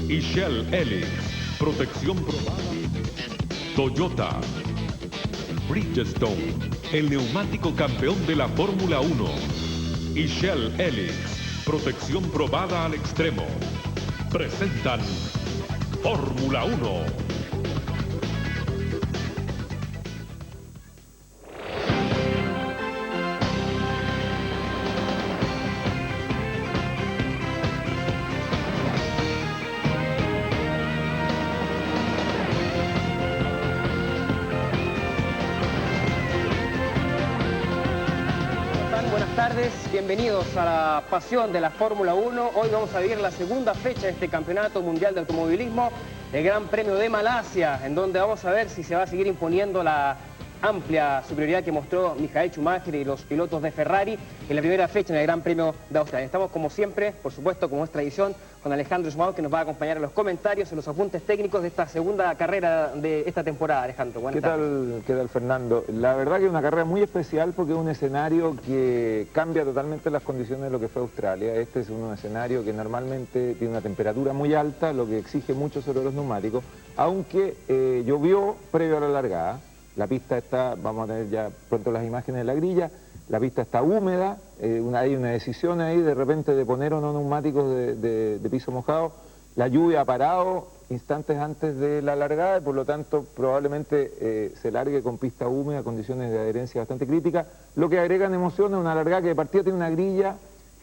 y Shell Helix, protección probada. Toyota, Bridgestone, el neumático campeón de la Fórmula 1, y Shell Helix, protección probada al extremo, presentan Fórmula 1. Buenas tardes, bienvenidos a la pasión de la Fórmula 1. Hoy vamos a vivir la segunda fecha de este Campeonato Mundial de Automovilismo, el Gran Premio de Malasia, en donde vamos a ver si se va a seguir imponiendo la amplia superioridad que mostró Michael Schumacher y los pilotos de Ferrari en la primera fecha en el Gran Premio de Australia. Estamos como siempre, por supuesto, como es tradición, con Alejandro Schmau, que nos va a acompañar en los comentarios, en los apuntes técnicos de esta segunda carrera de esta temporada. Alejandro, buenas tardes. ¿Qué tal, Fernando? La verdad que es una carrera muy especial porque es un escenario que cambia totalmente las condiciones de lo que fue Australia. Este es un escenario que normalmente tiene una temperatura muy alta, lo que exige mucho sobre los neumáticos, aunque llovió previo a la largada. La pista está, vamos a tener ya pronto las imágenes de la grilla, la pista está húmeda, hay una decisión ahí de repente de poner o no neumáticos de piso mojado. La lluvia ha parado instantes antes de la largada y por lo tanto probablemente se largue con pista húmeda, condiciones de adherencia bastante críticas, lo que agrega en emoción a una largada que de partida tiene una grilla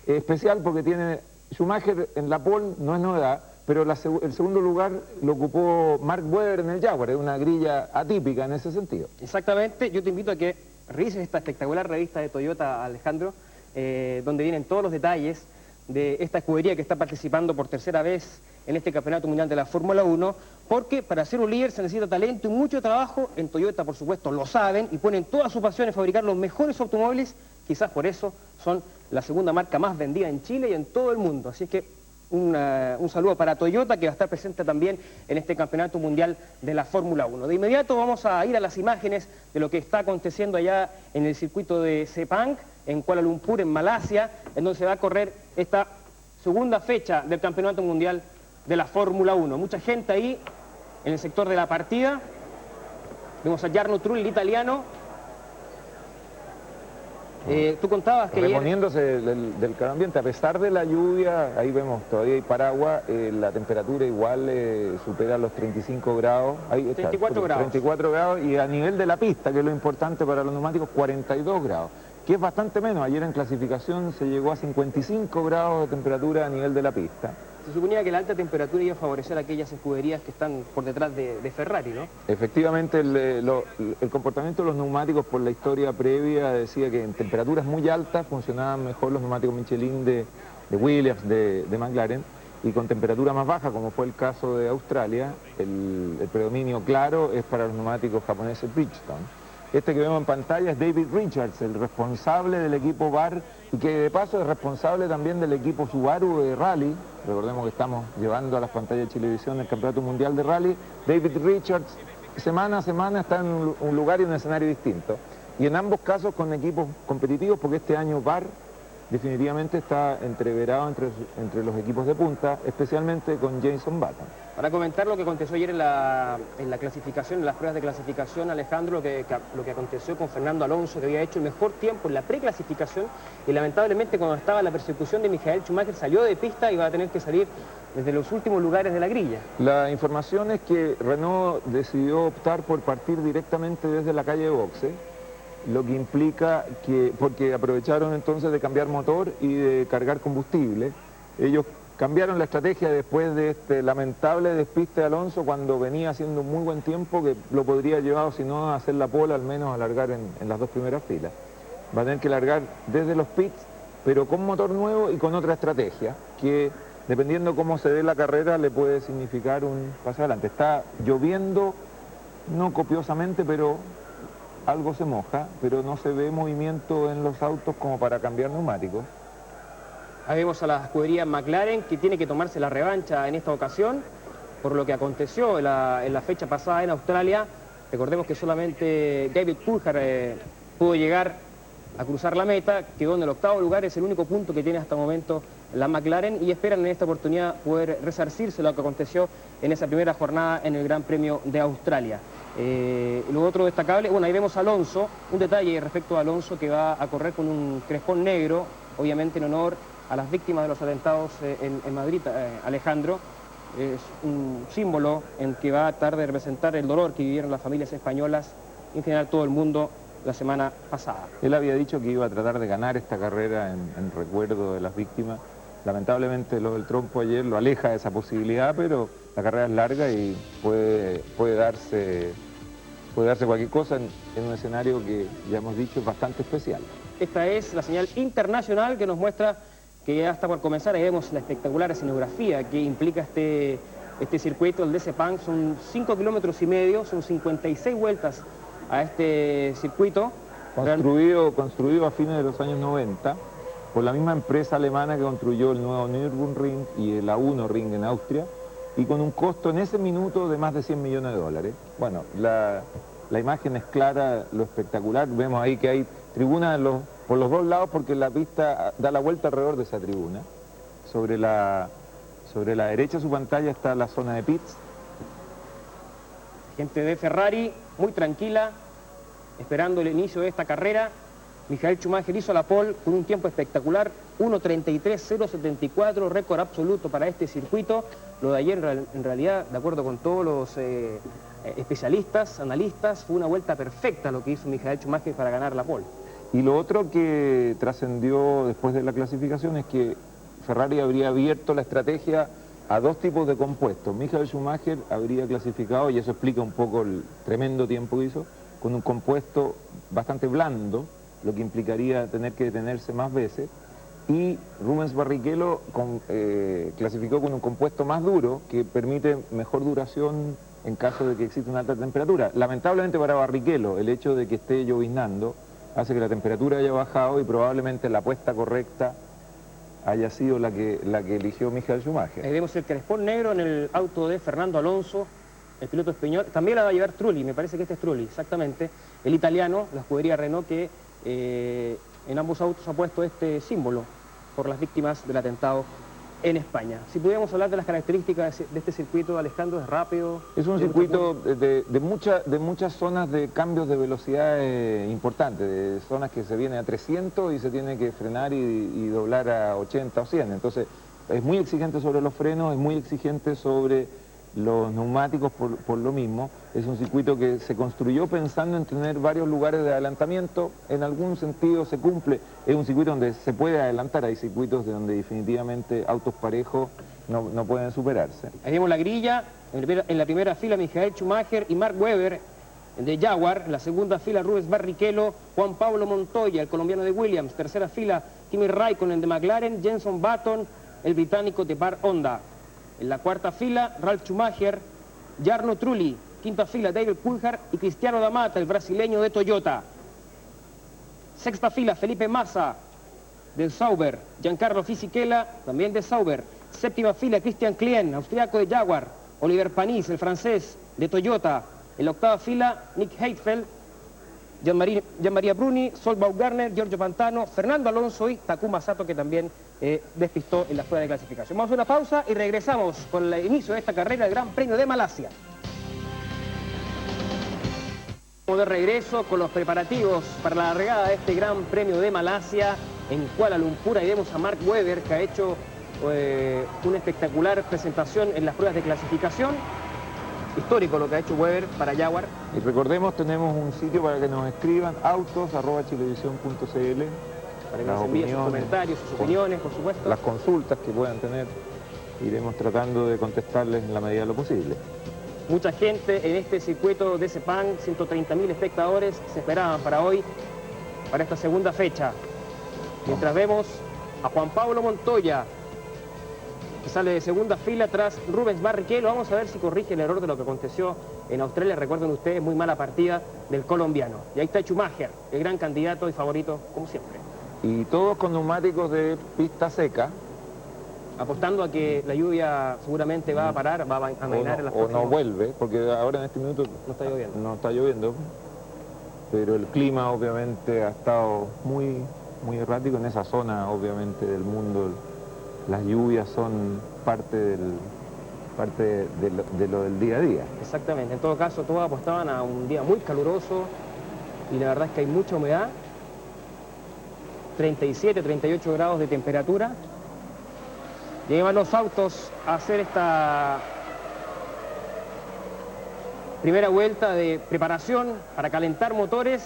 especial porque tiene Schumacher en la pole, no es novedad, pero el segundo lugar lo ocupó Mark Webber en el Jaguar, es una grilla atípica en ese sentido. Exactamente, yo te invito a que revises esta espectacular revista de Toyota, Alejandro, donde vienen todos los detalles de esta escudería que está participando por tercera vez en este Campeonato Mundial de la Fórmula 1, porque para ser un líder se necesita talento y mucho trabajo. En Toyota, por supuesto, lo saben y ponen toda su pasión en fabricar los mejores automóviles. Quizás por eso son la segunda marca más vendida en Chile y en todo el mundo. Así es que un saludo para Toyota, que va a estar presente también en este Campeonato Mundial de la Fórmula 1. De inmediato vamos a ir a las imágenes de lo que está aconteciendo allá en el circuito de Sepang, en Kuala Lumpur, en Malasia, en donde se va a correr esta segunda fecha del Campeonato Mundial de la Fórmula 1. Mucha gente ahí en el sector de la partida. Vemos a Jarno Trulli, el italiano. Tú contabas que reponiéndose del calor ambiente, a pesar de la lluvia, ahí vemos todavía hay paraguas, la temperatura igual supera los 35 grados, ahí está, 34 grados. 34 grados y a nivel de la pista, que es lo importante para los neumáticos, 42 grados, que es bastante menos. Ayer en clasificación se llegó a 55 grados de temperatura a nivel de la pista. Se suponía que la alta temperatura iba a favorecer a aquellas escuderías que están por detrás de Ferrari, ¿no? Efectivamente, el comportamiento de los neumáticos por la historia previa decía que en temperaturas muy altas funcionaban mejor los neumáticos Michelin de Williams, de McLaren, y con temperatura más baja, como fue el caso de Australia, el predominio claro es para los neumáticos japoneses Bridgestone. Este que vemos en pantalla es David Richards, el responsable del equipo BAR y que de paso es responsable también del equipo Subaru de Rally. Recordemos que estamos llevando a las pantallas de televisión el Campeonato Mundial de Rally. David Richards semana a semana está en un lugar y un escenario distinto. Y en ambos casos con equipos competitivos, porque este año BAR definitivamente está entreverado entre los equipos de punta, especialmente con Jason Button. Para comentar lo que aconteció ayer en la clasificación, en las pruebas de clasificación, Alejandro, lo que aconteció con Fernando Alonso, que había hecho el mejor tiempo en la preclasificación y lamentablemente cuando estaba la persecución de Michael Schumacher salió de pista y va a tener que salir desde los últimos lugares de la grilla. La información es que Renault decidió optar por partir directamente desde la calle de boxe, lo que implica que, porque aprovecharon entonces de cambiar motor y de cargar combustible, ellos cambiaron la estrategia después de este lamentable despiste de Alonso cuando venía haciendo un muy buen tiempo que lo podría llevar, si no a hacer la pole, al menos a largar en las dos primeras filas. Va a tener que largar desde los pits, pero con motor nuevo y con otra estrategia, que dependiendo cómo se dé la carrera le puede significar un paso adelante. Está lloviendo, no copiosamente, pero algo se moja, pero no se ve movimiento en los autos como para cambiar neumáticos. Ahí vemos a la escudería McLaren, que tiene que tomarse la revancha en esta ocasión por lo que aconteció en la fecha pasada en Australia. Recordemos que solamente David Coulthard pudo llegar a cruzar la meta, quedó en el octavo lugar, es el único punto que tiene hasta el momento la McLaren y esperan en esta oportunidad poder resarcirse lo que aconteció en esa primera jornada en el Gran Premio de Australia. Lo otro destacable, bueno, ahí vemos a Alonso, un detalle respecto a Alonso que va a correr con un crespón negro, obviamente en honor a las víctimas de los atentados en Madrid, Alejandro. Es un símbolo en que va a tratar de representar el dolor que vivieron las familias españolas y en general todo el mundo la semana pasada. Él había dicho que iba a tratar de ganar esta carrera en recuerdo de las víctimas. Lamentablemente lo del trompo ayer lo aleja de esa posibilidad, pero la carrera es larga y puede darse cualquier cosa en un escenario que ya hemos dicho es bastante especial. Esta es la señal internacional que nos muestra que ya está por comenzar. Ahí vemos la espectacular escenografía que implica este circuito, el de Sepang. Son 5 kilómetros y medio, son 56 vueltas a este circuito. Construido a fines de los años 90 por la misma empresa alemana que construyó el nuevo Nürburgring y el A1 Ring en Austria, y con un costo en ese minuto de más de 100 millones de dólares. Bueno, la imagen es clara, lo espectacular. Vemos ahí que hay tribunas por los dos lados porque la pista da la vuelta alrededor de esa tribuna. Sobre la derecha de su pantalla está la zona de pits. Gente de Ferrari muy tranquila, esperando el inicio de esta carrera. Michael Schumacher hizo la pole con un tiempo espectacular, 1:33.074, récord absoluto para este circuito. Lo de ayer, en realidad, de acuerdo con todos los especialistas, analistas, fue una vuelta perfecta lo que hizo Michael Schumacher para ganar la pole. Y lo otro que trascendió después de la clasificación es que Ferrari habría abierto la estrategia a dos tipos de compuestos. Michael Schumacher habría clasificado, y eso explica un poco el tremendo tiempo que hizo, con un compuesto bastante blando, lo que implicaría tener que detenerse más veces, y Rubens Barrichello clasificó con un compuesto más duro que permite mejor duración en caso de que exista una alta temperatura. Lamentablemente para Barrichello, el hecho de que esté lloviznando hace que la temperatura haya bajado y probablemente la apuesta correcta haya sido la que eligió Michael Schumacher. Ahí vemos el crespón negro en el auto de Fernando Alonso, el piloto español. También la va a llevar Trulli, me parece que este es Trulli, exactamente. El italiano, la escudería Renault, que en ambos autos ha puesto este símbolo por las víctimas del atentado en España. Si pudiéramos hablar de las características de este circuito, Alejandro, es rápido. Es un circuito de muchas zonas de cambios de velocidad importantes, de zonas que se viene a 300 y se tiene que frenar y doblar a 80 o 100. Entonces es muy exigente sobre los frenos, es muy exigente sobre los neumáticos por lo mismo. Es un circuito que se construyó pensando en tener varios lugares de adelantamiento. En algún sentido se cumple. Es un circuito donde se puede adelantar. Hay circuitos donde definitivamente autos parejos no pueden superarse. Ahí vemos la grilla. En la primera fila Michael Schumacher y Mark Webber de Jaguar. En la segunda fila Rubens Barrichello, Juan Pablo Montoya, el colombiano de Williams. Tercera fila Kimi Raikkonen de McLaren, Jenson Button, el británico de Bar Honda. En la cuarta fila, Ralf Schumacher, Jarno Trulli. Quinta fila, David Coulthard y Cristiano Damata, el brasileño de Toyota. Sexta fila, Felipe Massa, de Sauber. Giancarlo Fisichella, también de Sauber. Séptima fila, Christian Klien, austriaco de Jaguar. Oliver Panis, el francés, de Toyota. En la octava fila, Nick Heidfeld, Jean-Marie Bruni, Sol Baumgartner, Giorgio Pantano, Fernando Alonso y Takuma Sato, que también despistó en la prueba de clasificación. Vamos a una pausa y regresamos con el inicio de esta carrera del Gran Premio de Malasia. Estamos de regreso con los preparativos para la largada de este Gran Premio de Malasia en Kuala Lumpur. Ahí vemos a Mark Webber, que ha hecho una espectacular presentación en las pruebas de clasificación. Histórico lo que ha hecho Webber para Jaguar. Y recordemos, tenemos un sitio para que nos escriban, autos@chilevisión.cl, para que nos envíen sus comentarios, sus opiniones, por supuesto. Las consultas que puedan tener, iremos tratando de contestarles en la medida de lo posible. Mucha gente en este circuito de Sepang, 130.000 espectadores se esperaban para hoy, para esta segunda fecha. Mientras vemos a Juan Pablo Montoya, que sale de segunda fila tras Rubens Barrichello. Vamos a ver si corrige el error de lo que aconteció en Australia. Recuerden ustedes, muy mala partida del colombiano. Y ahí está Schumacher, el gran candidato y favorito, como siempre. Y todos con neumáticos de pista seca. Apostando a que la lluvia seguramente va a parar, va a amainar en las próximas. O no vuelve, porque ahora en este minuto no está lloviendo. No está lloviendo, pero el clima obviamente ha estado muy errático en esa zona, obviamente, del mundo. las lluvias son parte de lo del día a día. Exactamente, en todo caso todos apostaban a un día muy caluroso y la verdad es que hay mucha humedad, 37, 38 grados de temperatura. Llevan los autos a hacer esta primera vuelta de preparación para calentar motores,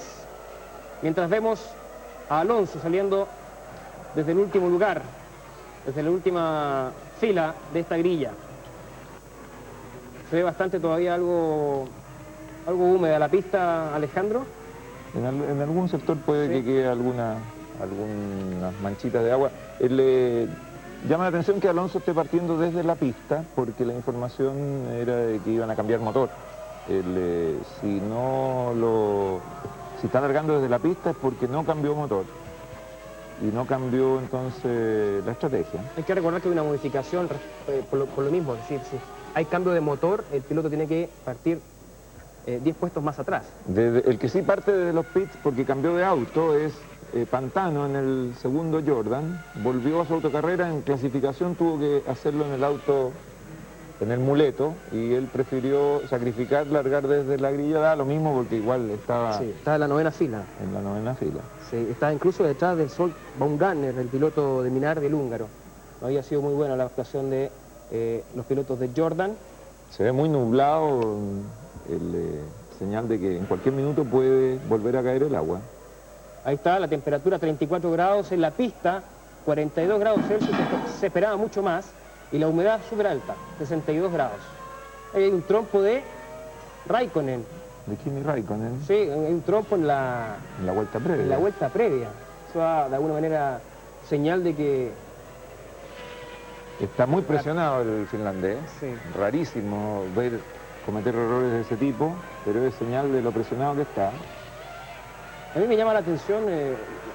mientras vemos a Alonso saliendo desde el último lugar, desde la última fila de esta grilla. Se ve bastante todavía algo húmeda la pista, Alejandro. En algún sector puede que quede algunas manchitas de agua. Llama la atención que Alonso esté partiendo desde la pista porque la información era de que iban a cambiar motor. Si está largando desde la pista es porque no cambió motor y no cambió entonces la estrategia. Hay que recordar que hay una modificación por lo mismo, es decir, si hay cambio de motor, el piloto tiene que partir 10 puestos más atrás. El que sí parte desde los pits porque cambió de auto es Pantano en el segundo Jordan, volvió a su autocarrera, en clasificación tuvo que hacerlo en el auto, en el muleto, y él prefirió sacrificar, largar desde la grilla, da lo mismo porque igual estaba... Sí, está en la novena fila. En la novena fila. Sí, está incluso detrás del Sol Baumgartner, el piloto de Minardi, el húngaro. No había sido muy buena la actuación de los pilotos de Jordan. Se ve muy nublado, señal de que en cualquier minuto puede volver a caer el agua. Ahí está, la temperatura 34 grados en la pista, 42 grados Celsius, se esperaba mucho más, y la humedad súper alta, 62 grados. Ahí hay un trompo de Raikkonen. ¿De Kimi Raikkonen? Sí, hay un trompo en la vuelta previa. En la vuelta previa. Eso da de alguna manera señal de que... Está muy presionado el finlandés. Sí. Rarísimo ver cometer errores de ese tipo, pero es señal de lo presionado que está. A mí me llama la atención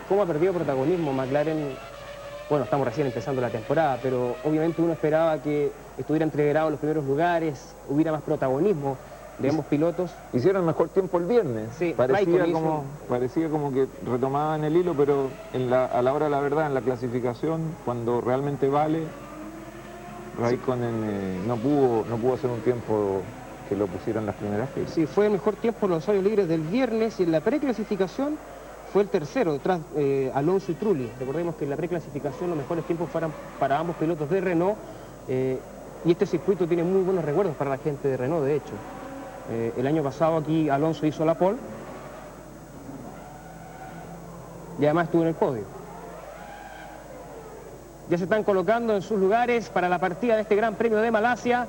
cómo ha perdido protagonismo McLaren. Bueno, estamos recién empezando la temporada, pero obviamente uno esperaba que estuviera entreverado en los primeros lugares, hubiera más protagonismo de ambos pilotos. Hicieron mejor tiempo el viernes. Sí, parecía como que retomaban el hilo, pero a la hora de la verdad, en la clasificación, cuando realmente vale, Raikkonen no pudo hacer un tiempo que lo pusieran las primeras filas. Sí, fue el mejor tiempo en los ensayos libres del viernes, y en la preclasificación fue el tercero, detrás Alonso y Trulli. Recordemos que en la preclasificación los mejores tiempos fueron para ambos pilotos de Renault, y este circuito tiene muy buenos recuerdos para la gente de Renault, de hecho. El año pasado aquí Alonso hizo la pole, y además estuvo en el podio. Ya se están colocando en sus lugares para la partida de este Gran Premio de Malasia.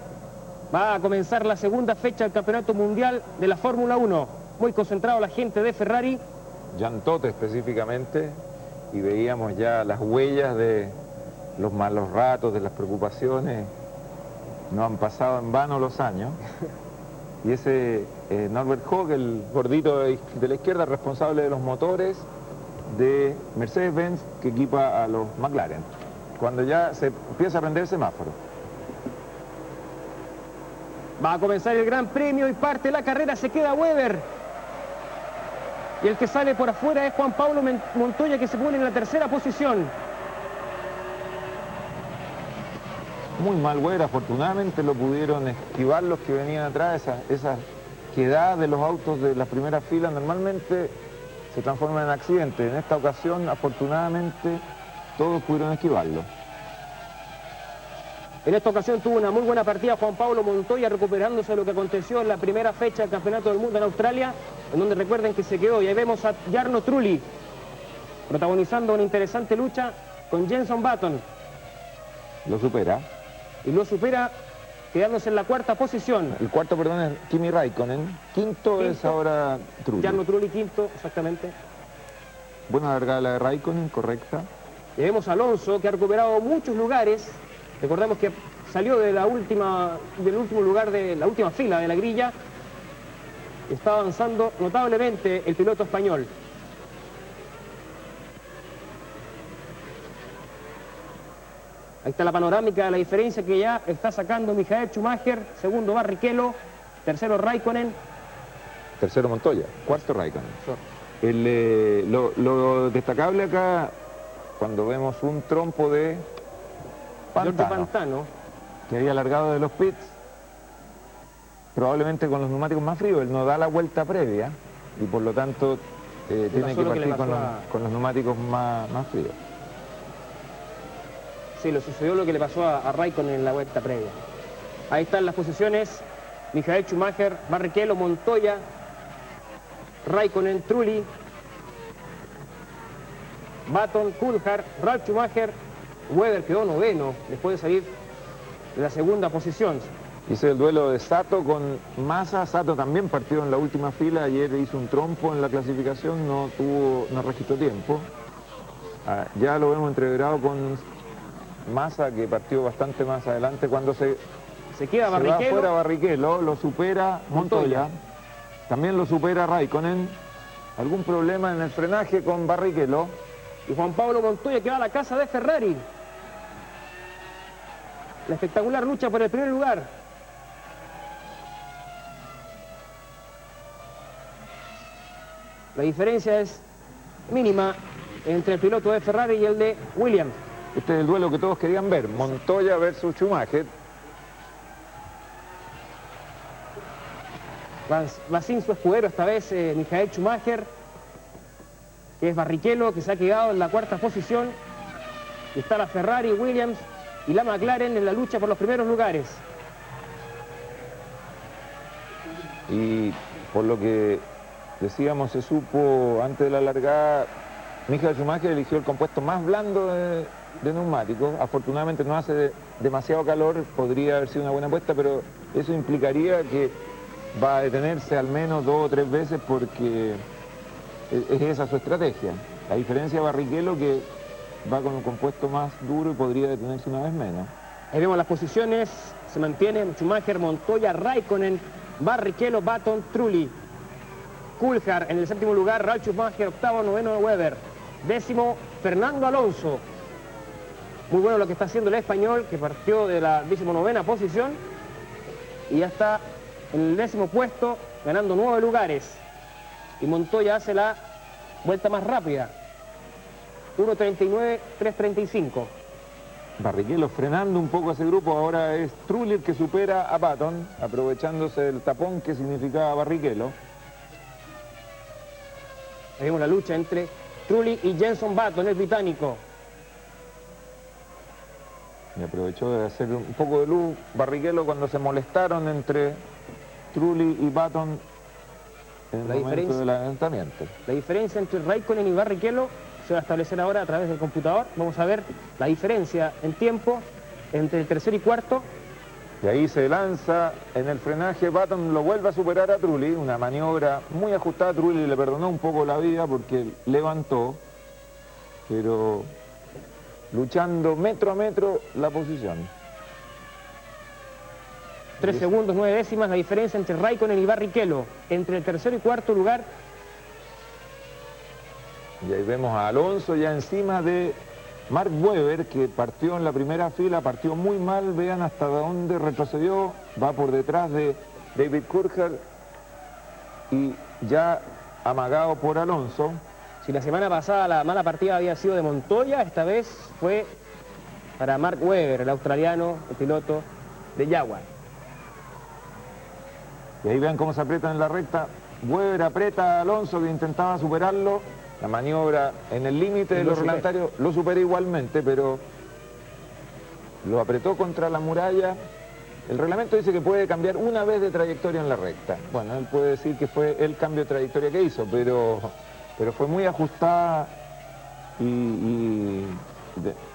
Va a comenzar la segunda fecha del Campeonato Mundial de la Fórmula 1. Muy concentrado la gente de Ferrari. Jean Todt específicamente, y veíamos ya las huellas de los malos ratos, de las preocupaciones. No han pasado en vano los años. Y ese Norbert Hock, el gordito de la izquierda, responsable de los motores de Mercedes-Benz, que equipa a los McLaren, cuando ya se empieza a prender el semáforo. Va a comenzar el Gran Premio y parte la carrera, se queda Webber. Y el que sale por afuera es Juan Pablo Montoya, que se pone en la tercera posición. Muy mal Webber, afortunadamente lo pudieron esquivar los que venían atrás. Esa quedada de los autos de las primeras filas normalmente se transforma en accidente. En esta ocasión, afortunadamente, todos pudieron esquivarlo. En esta ocasión tuvo una muy buena partida Juan Pablo Montoya, recuperándose de lo que aconteció en la primera fecha del Campeonato del Mundo en Australia, en donde recuerden que se quedó. Y ahí vemos a Jarno Trulli protagonizando una interesante lucha con Jenson Button. Lo supera. Y lo supera quedándose en la cuarta posición. El cuarto, perdón, es Kimi Raikkonen. Quinto es ahora Trulli. Jarno Trulli quinto, exactamente. Buena largada la de Raikkonen, correcta. Y vemos a Alonso, que ha recuperado muchos lugares. Recordemos que salió del último lugar de la última fila de la grilla. Está avanzando notablemente el piloto español. Ahí está la panorámica de la diferencia que ya está sacando Michael Schumacher. Segundo Barrichello, tercero Raikkonen. Tercero Montoya, cuarto Raikkonen. Lo destacable acá, cuando vemos un trompo de Giorgio Pantano, que había largado de los pits, probablemente con los neumáticos más fríos. Él no da la vuelta previa y por lo tanto tiene que partir con los neumáticos más fríos. Sí, lo sucedió lo que le pasó a Raikkonen en la vuelta previa. Ahí están las posiciones: Michael Schumacher, Barrichello, Montoya, Raikkonen, Trulli, Button, Coulthard, Ralf Schumacher. Webber quedó noveno después de salir de la segunda posición. Hice el duelo de Sato con Massa. Sato también partió en la última fila. Ayer hizo un trompo en la clasificación, no registró tiempo. Ya lo vemos entreverado con Massa, que partió bastante más adelante. Cuando se queda Barrichello, va fuera Barrichello, lo supera Montoya. También lo supera Raikkonen. Algún problema en el frenaje con Barrichello. Y Juan Pablo Montoya, que va a la casa de Ferrari. La espectacular lucha por el primer lugar. La diferencia es mínima entre el piloto de Ferrari y el de Williams. Este es el duelo que todos querían ver, Montoya versus Schumacher. Va sin su escudero esta vez Michael Schumacher, que es Barrichello, que se ha quedado en la cuarta posición. Y está la Ferrari, Williams y la McLaren en la lucha por los primeros lugares. Y por lo que decíamos, se supo antes de la largada, Michael Schumacher eligió el compuesto más blando de neumáticos. Afortunadamente no hace demasiado calor, podría haber sido una buena apuesta, pero eso implicaría que va a detenerse al menos 2 o 3 veces porque es esa su estrategia. La diferencia de Barrichello, que va con un compuesto más duro y podría detenerse una vez menos. Ahí vemos las posiciones, se mantienen Schumacher, Montoya, Raikkonen, Barrichello, Button, Trulli. Coulthard en el séptimo lugar, Ralf Schumacher, octavo, noveno Webber. Décimo, Fernando Alonso. Muy bueno lo que está haciendo el español, que partió de la 19ª posición y ya está en el 10º puesto, ganando 9 lugares. Y Montoya hace la vuelta más rápida, 1.39, 3.35. Barrichello frenando un poco a ese grupo. Ahora es Trulli el que supera a Button, aprovechándose del tapón que significaba Barrichello. Ahí vemos la lucha entre Trulli y Jenson Button, el británico. Y aprovechó de hacer un poco de luz Barrichello cuando se molestaron entre Trulli y Button en el momento del adelantamiento. La diferencia entre Raikkonen y Barrichello se va a establecer ahora a través del computador. Vamos a ver la diferencia en tiempo entre el tercer y cuarto. Y ahí se lanza en el frenaje, Button lo vuelve a superar a Trulli, una maniobra muy ajustada. Trulli le perdonó un poco la vida porque levantó, pero luchando metro a metro la posición. 3 segundos, 9 décimas la diferencia entre Raikkonen y Barrichello, entre el tercer y cuarto lugar. Y ahí vemos a Alonso ya encima de Mark Webber, que partió en la primera fila, partió muy mal. Vean hasta dónde retrocedió, va por detrás de David Coulthard y ya amagado por Alonso. Si la semana pasada la mala partida había sido de Montoya, esta vez fue para Mark Webber, el australiano, el piloto de Jaguar. Y ahí vean cómo se aprieta en la recta. Webber aprieta a Alonso, que intentaba superarlo. La maniobra en el límite de los reglamentarios lo supera igualmente, pero lo apretó contra la muralla. El reglamento dice que puede cambiar una vez de trayectoria en la recta. Bueno, él puede decir que fue el cambio de trayectoria que hizo, pero fue muy ajustada y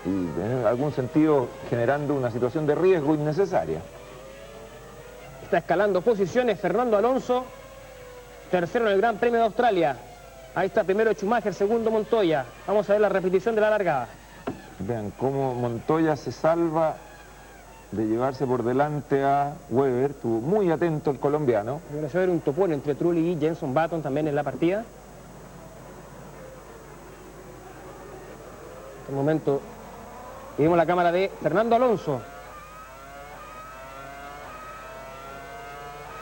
en algún sentido generando una situación de riesgo innecesaria. Está escalando posiciones Fernando Alonso, tercero en el Gran Premio de Australia. Ahí está primero Schumacher, segundo Montoya. Vamos a ver la repetición de la largada. Vean cómo Montoya se salva de llevarse por delante a Webber. Estuvo muy atento el colombiano. Vamos a ver un topón entre Trulli y Jenson Button también en la partida. En el momento vimos la cámara de Fernando Alonso.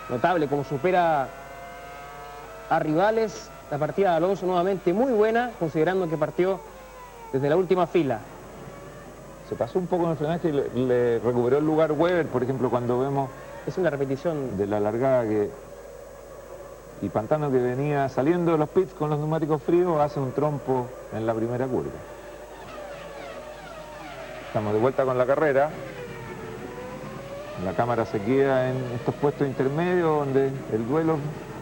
Notable como supera a rivales. La partida de Alonso nuevamente muy buena, considerando que partió desde la última fila. se pasó un poco en el frenaje y le recuperó el lugar Webber, por ejemplo, cuando vemos Es una repetición. de la largada y Pantano, que venía saliendo de los pits con los neumáticos fríos, hace un trompo en la primera curva. Estamos de vuelta con la carrera. La cámara se queda en estos puestos intermedios donde el duelo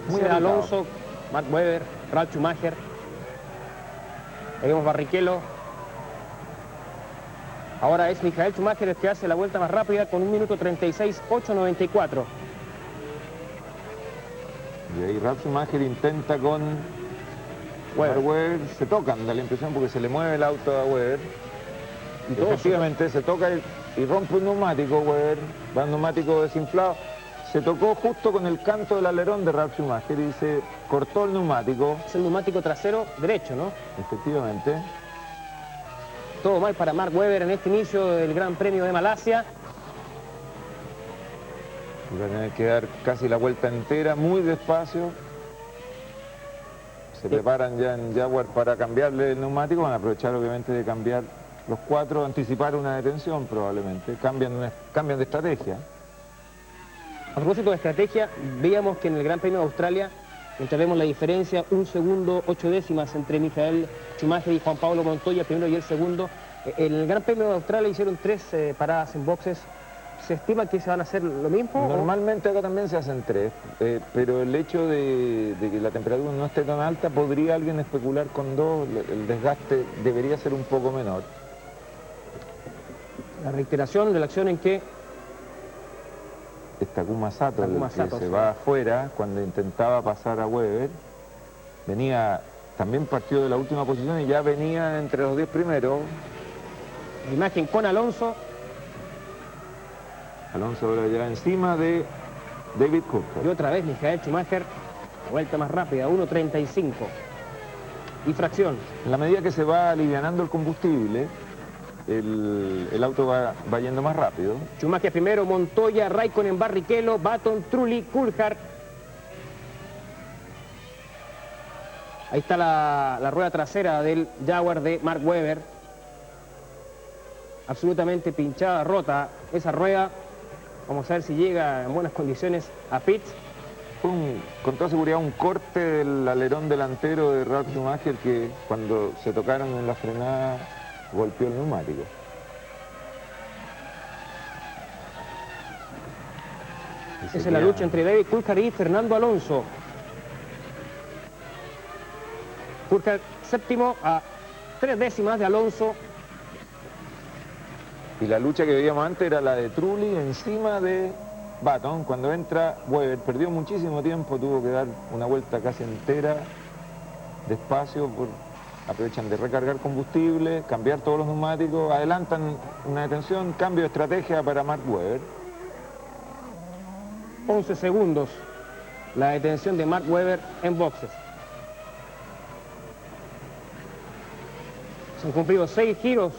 es muy apretado. Alonso, Mark Webber, Ralf Schumacher. Ahí vemos Barrichello. Ahora es Michael Schumacher el que hace la vuelta más rápida con 1 minuto 36.894. Y ahí Ralf Schumacher intenta con Webber, se tocan, da la impresión, porque se le mueve el auto a Webber. Y efectivamente se toca y rompe un neumático Webber, va un neumático desinflado. Se tocó justo con el canto del alerón de Ralf Schumacher y se cortó el neumático. Es el neumático trasero derecho, ¿no? Efectivamente. Todo mal para Mark Webber en este inicio del Gran Premio de Malasia. Y va a tener que dar casi la vuelta entera, muy despacio. Se preparan ya en Jaguar para cambiarle el neumático. Van a aprovechar obviamente de cambiar los 4, anticipar una detención probablemente. Cambian de estrategia. A propósito de estrategia, veíamos que en el Gran Premio de Australia, mientras vemos la diferencia, 1 segundo 8 décimas entre Michael Schumacher y Juan Pablo Montoya, el primero y el segundo. En el Gran Premio de Australia hicieron 3 paradas en boxes. ¿Se estima que se van a hacer lo mismo? Normalmente acá también se hacen 3, pero el hecho de que la temperatura no esté tan alta, podría alguien especular con 2, el desgaste debería ser un poco menor. La reiteración de la acción en que Takuma Sato, Takuma el que Sato, se sí. va afuera cuando intentaba pasar a Webber, también partió de la última posición y ya venía entre los 10 primeros. la imagen con Alonso. Alonso ahora ya encima de David Y Coulthard. otra vez Michael Schumacher, la vuelta más rápida, 1.35. Y fracción. En la medida que se va alivianando el combustible, el auto va yendo más rápido. Schumacher primero, Montoya, Raikkonen, Barrichello, Button, Trulli, Coulthard. Ahí está la rueda trasera del Jaguar de Mark Webber. Absolutamente pinchada, rota esa rueda. Vamos a ver si llega en buenas condiciones a pits. Fue con toda seguridad un corte del alerón delantero de Ralf Schumacher, que cuando se tocaron en la frenada golpeó el neumático. Esa es la lucha entre David Coulthard y Fernando Alonso. Coulthard séptimo a 3 décimas de Alonso. Y la lucha que veíamos antes era la de Trulli encima de Button. Cuando entra Webber, perdió muchísimo tiempo, tuvo que dar una vuelta casi entera, despacio, aprovechan de recargar combustible, cambiar todos los neumáticos, adelantan una detención, cambio de estrategia para Mark Webber. 11 segundos la detención de Mark Webber en boxes. Se han cumplido 6 giros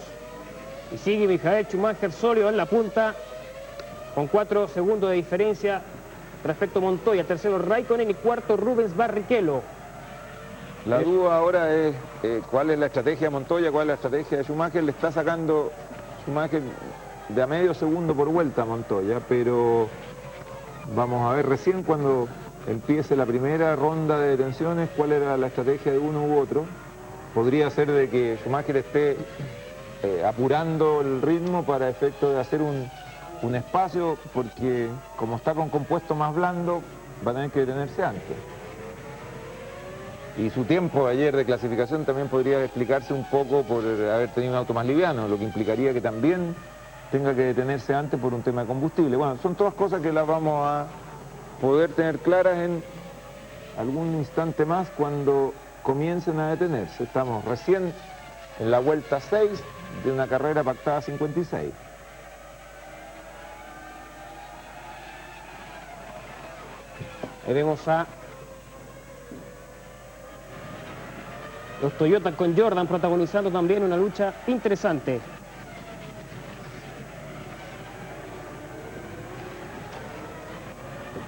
y sigue Michael Schumacher sólido en la punta con 4 segundos de diferencia respecto a Montoya. Tercero Raikkonen y cuarto Rubens Barrichello. La duda ahora es cuál es la estrategia de Montoya, cuál es la estrategia de Schumacher. Le está sacando Schumacher de a medio segundo por vuelta a Montoya, pero vamos a ver recién cuando empiece la primera ronda de detenciones cuál era la estrategia de uno u otro. Podría ser de que Schumacher esté apurando el ritmo para efecto de hacer un espacio, porque como está con compuesto más blando, va a tener que detenerse antes. Y su tiempo ayer de clasificación también podría explicarse un poco por haber tenido un auto más liviano, lo que implicaría que también tenga que detenerse antes por un tema de combustible. Bueno, son todas cosas que las vamos a poder tener claras en algún instante más cuando comiencen a detenerse. Estamos recién en la vuelta 6 de una carrera pactada 56. Ahí vemos a los Toyota con Jordan protagonizando también una lucha interesante.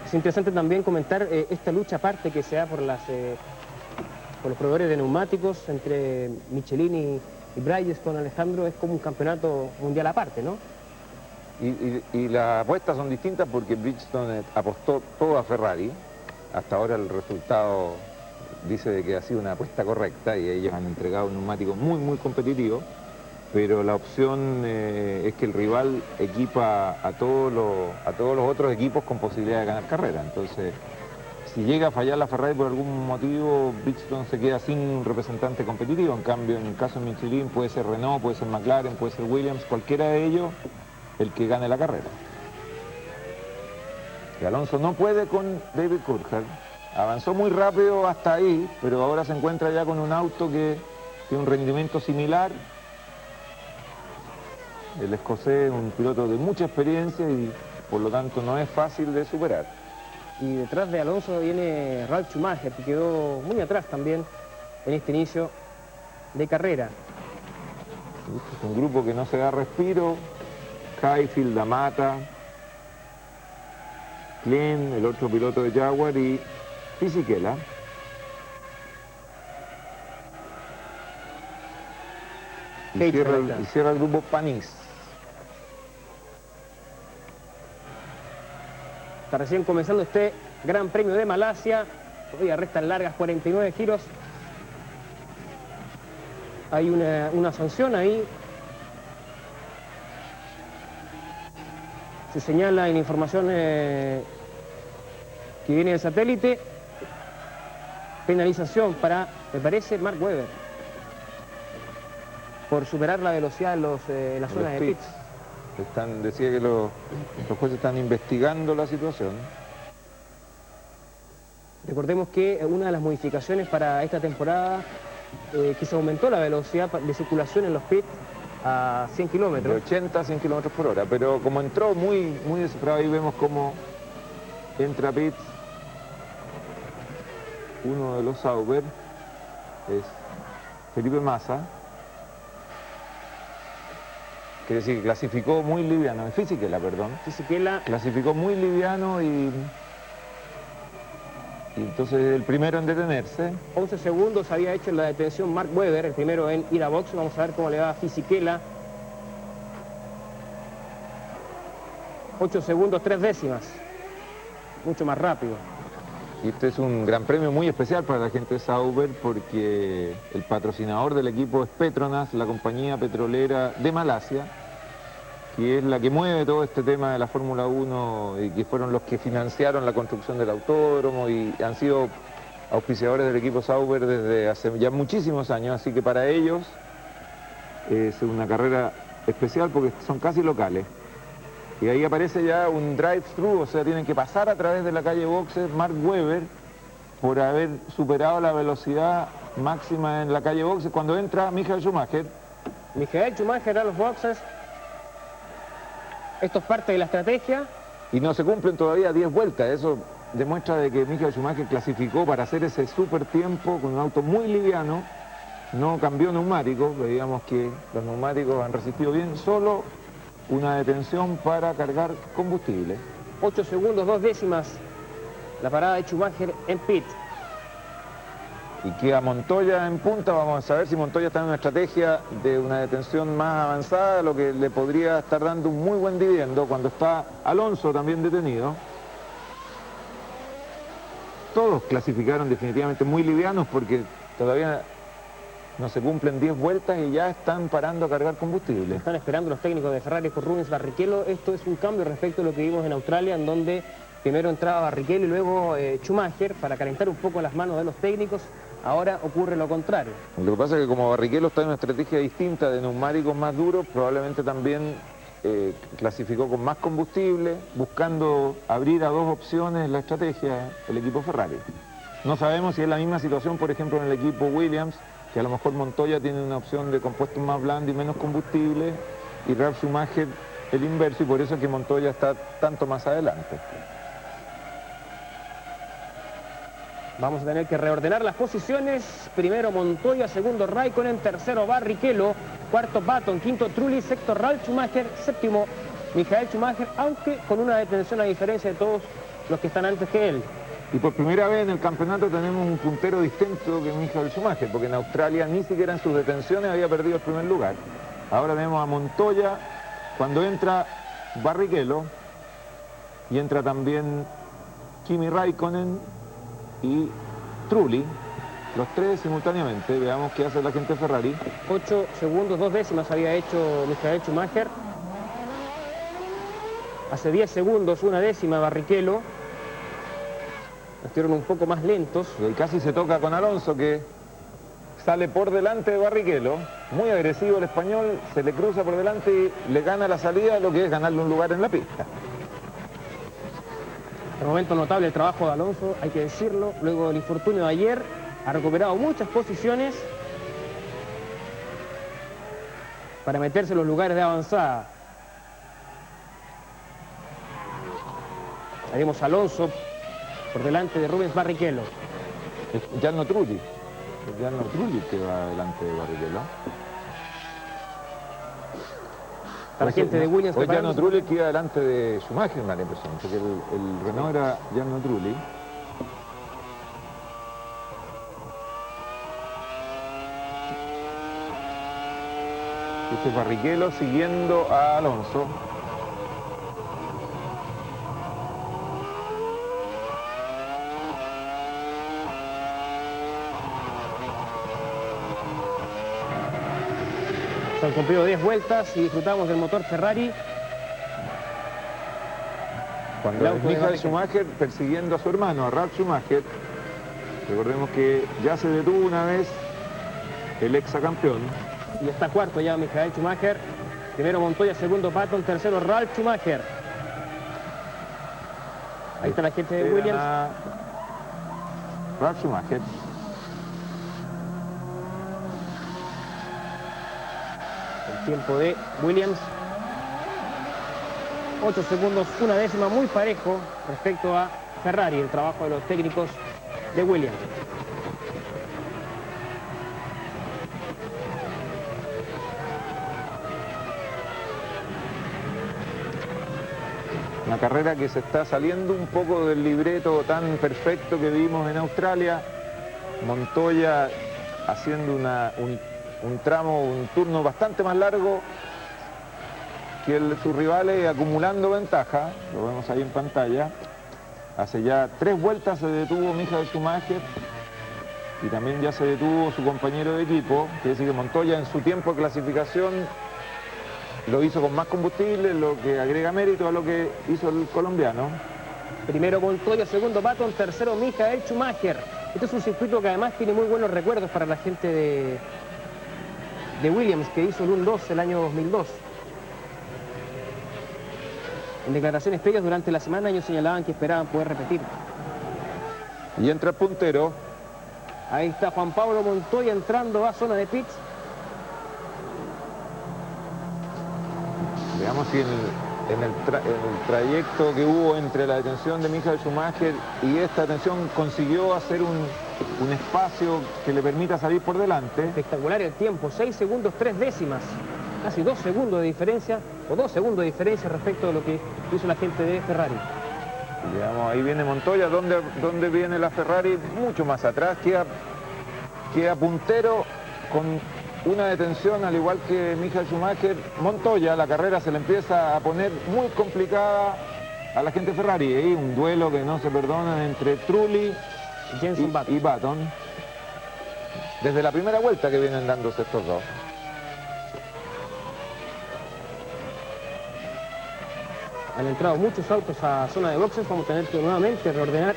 Es interesante también comentar esta lucha aparte que se da por los proveedores de neumáticos entre Michelin y Bridgestone, Alejandro, es como un campeonato mundial aparte, ¿no? Y las apuestas son distintas porque Bridgestone apostó todo a Ferrari. Hasta ahora el resultado dice de que ha sido una apuesta correcta y ellos han entregado un neumático muy, muy competitivo. Pero la opción es que el rival equipa a todos los otros equipos con posibilidad de ganar carrera. Entonces, si llega a fallar la Ferrari por algún motivo, Bridgestone se queda sin un representante competitivo. En cambio, en el caso de Michelin puede ser Renault, puede ser McLaren, puede ser Williams, cualquiera de ellos el que gane la carrera. Y Alonso no puede con David Coulthard. Avanzó muy rápido hasta ahí, pero ahora se encuentra ya con un auto que tiene un rendimiento similar. El escocés es un piloto de mucha experiencia y por lo tanto no es fácil de superar. Y detrás de Alonso viene Ralf Schumacher, que quedó muy atrás también en este inicio de carrera. Es un grupo que no se da respiro. Highfield, Damata, Klein, el otro piloto de Jaguar, y Fisichella. Y cierra el grupo Panis. Está recién comenzando este Gran Premio de Malasia. Todavía restan largas 49 giros. Hay una sanción ahí. Se señala en información que viene del satélite. Penalización para, me parece, Mark Webber, por superar la velocidad en la zona de pits. Decía que los jueces están investigando la situación. Recordemos que una de las modificaciones para esta temporada que se aumentó la velocidad de circulación en los pits a 100 kilómetros. De 80 a 100 kilómetros por hora, pero como entró muy desesperado, ahí vemos cómo entra pits uno de los Sauber, es Felipe Massa. Quiere decir que clasificó muy liviano, Fisichella, perdón. Fisichella clasificó muy liviano y entonces el primero en detenerse. 11 segundos había hecho en la detención Mark Webber, el primero en ir a box. Vamos a ver cómo le va a Fisichella. 8 segundos, 3 décimas. Mucho más rápido. Y este es un gran premio muy especial para la gente de Sauber porque el patrocinador del equipo es Petronas, la compañía petrolera de Malasia, que es la que mueve todo este tema de la Fórmula 1 y que fueron los que financiaron la construcción del autódromo y han sido auspiciadores del equipo Sauber desde hace ya muchísimos años, así que para ellos es una carrera especial porque son casi locales. Y ahí aparece ya un drive-thru, o sea, tienen que pasar a través de la calle Boxes Mark Webber por haber superado la velocidad máxima en la calle Boxes cuando entra Michael Schumacher. Michael Schumacher a los boxes. Esto es parte de la estrategia. Y no se cumplen todavía 10 vueltas, eso demuestra de que Michael Schumacher clasificó para hacer ese super tiempo con un auto muy liviano, no cambió neumáticos, veíamos que los neumáticos han resistido bien, solo una detención para cargar combustible. 8 segundos, 2 décimas la parada de Schumacher en pit. Y queda Montoya en punta. Vamos a ver si Montoya está en una estrategia de una detención más avanzada, lo que le podría estar dando un muy buen dividendo cuando está Alonso también detenido. Todos clasificaron definitivamente muy livianos porque todavía no se cumplen 10 vueltas y ya están parando a cargar combustible. Están esperando los técnicos de Ferrari por Rubens Barrichello. Esto es un cambio respecto a lo que vimos en Australia, en donde primero entraba Barrichello y luego Schumacher para calentar un poco las manos de los técnicos. Ahora ocurre lo contrario. Lo que pasa es que como Barrichello está en una estrategia distinta de neumáticos más duros, probablemente también clasificó con más combustible, buscando abrir a 2 opciones la estrategia el equipo Ferrari. No sabemos si es la misma situación, por ejemplo, en el equipo Williams, que a lo mejor Montoya tiene una opción de compuestos más blandos y menos combustible, y Ralf Schumacher el inverso, y por eso es que Montoya está tanto más adelante. Vamos a tener que reordenar las posiciones. Primero Montoya, segundo Raikkonen, tercero Barrichello, cuarto Button, quinto Trulli, sexto Ralf Schumacher, séptimo Michael Schumacher, aunque con una detención a diferencia de todos los que están antes que él. Y por primera vez en el campeonato tenemos un puntero distinto que Michael Schumacher, porque en Australia ni siquiera en sus detenciones había perdido el primer lugar. Ahora tenemos a Montoya, cuando entra Barrichello, y entra también Kimi Raikkonen y Trulli, los tres simultáneamente. Veamos qué hace la gente de Ferrari. 8 segundos, 2 décimas había hecho Michael Schumacher. Hace 10 segundos, 1 décima Barrichello. Estuvieron un poco más lentos. Y casi se toca con Alonso, que sale por delante de Barrichello. Muy agresivo el español, se le cruza por delante y le gana la salida, lo que es ganarle un lugar en la pista. De momento notable el trabajo de Alonso, hay que decirlo. Luego del infortunio de ayer, ha recuperado muchas posiciones para meterse en los lugares de avanzada. Ahí vemos a Alonso por delante de Rubens Barrichello. Es Jarno Trulli. Es Jarno Trulli que va delante de Barrichello. Para la gente de Williams. Hoy Jarno Trulli que iba delante de Schumacher, me da la impresión, porque el Renault era Jarno Trulli. Este es Barrichello siguiendo a Alonso. Se han cumplido 10 vueltas y disfrutamos del motor Ferrari. Cuando es Michael Schumacher persiguiendo a su hermano, a Ralf Schumacher, recordemos que ya se detuvo una vez el exacampeón. Y está cuarto ya Michael Schumacher. Primero Montoya, segundo Button, tercero Ralf Schumacher. Ahí está la gente de Williams. Ralf Schumacher. El tiempo de Williams. 8 segundos, 1 décima, muy parejo respecto a Ferrari, el trabajo de los técnicos de Williams. Una carrera que se está saliendo un poco del libreto tan perfecto que vimos en Australia. Montoya haciendo un tramo, un turno bastante más largo que sus rivales, acumulando ventaja. Lo vemos ahí en pantalla. Hace ya 3 vueltas se detuvo Michael Schumacher y también ya se detuvo su compañero de equipo. Quiere decir que Montoya en su tiempo de clasificación lo hizo con más combustible, lo que agrega mérito a lo que hizo el colombiano. Primero Montoya, segundo Button, tercero Michael Schumacher. Este es un circuito que además tiene muy buenos recuerdos para la gente de Williams, que hizo el 1-2 el año 2002. En declaraciones previas durante la semana ellos señalaban que esperaban poder repetir. Y entra el puntero. Ahí está Juan Pablo Montoya entrando a zona de pits. Veamos si en el trayecto que hubo entre la detención de Michael Schumacher y esta detención consiguió hacer un espacio que le permita salir por delante. Espectacular el tiempo, 6 segundos, 3 décimas. Casi 2 segundos de diferencia, o 2 segundos de diferencia respecto de lo que hizo la gente de Ferrari. Digamos, ahí viene Montoya, donde viene la Ferrari, mucho más atrás, queda puntero con una detención, al igual que Michael Schumacher. Montoya, la carrera se le empieza a poner muy complicada a la gente de Ferrari. Hay un duelo que no se perdona entre Trulli y Button. Desde la primera vuelta que vienen dándose estos dos. Han entrado muchos autos a zona de boxes, vamos a tener que nuevamente reordenar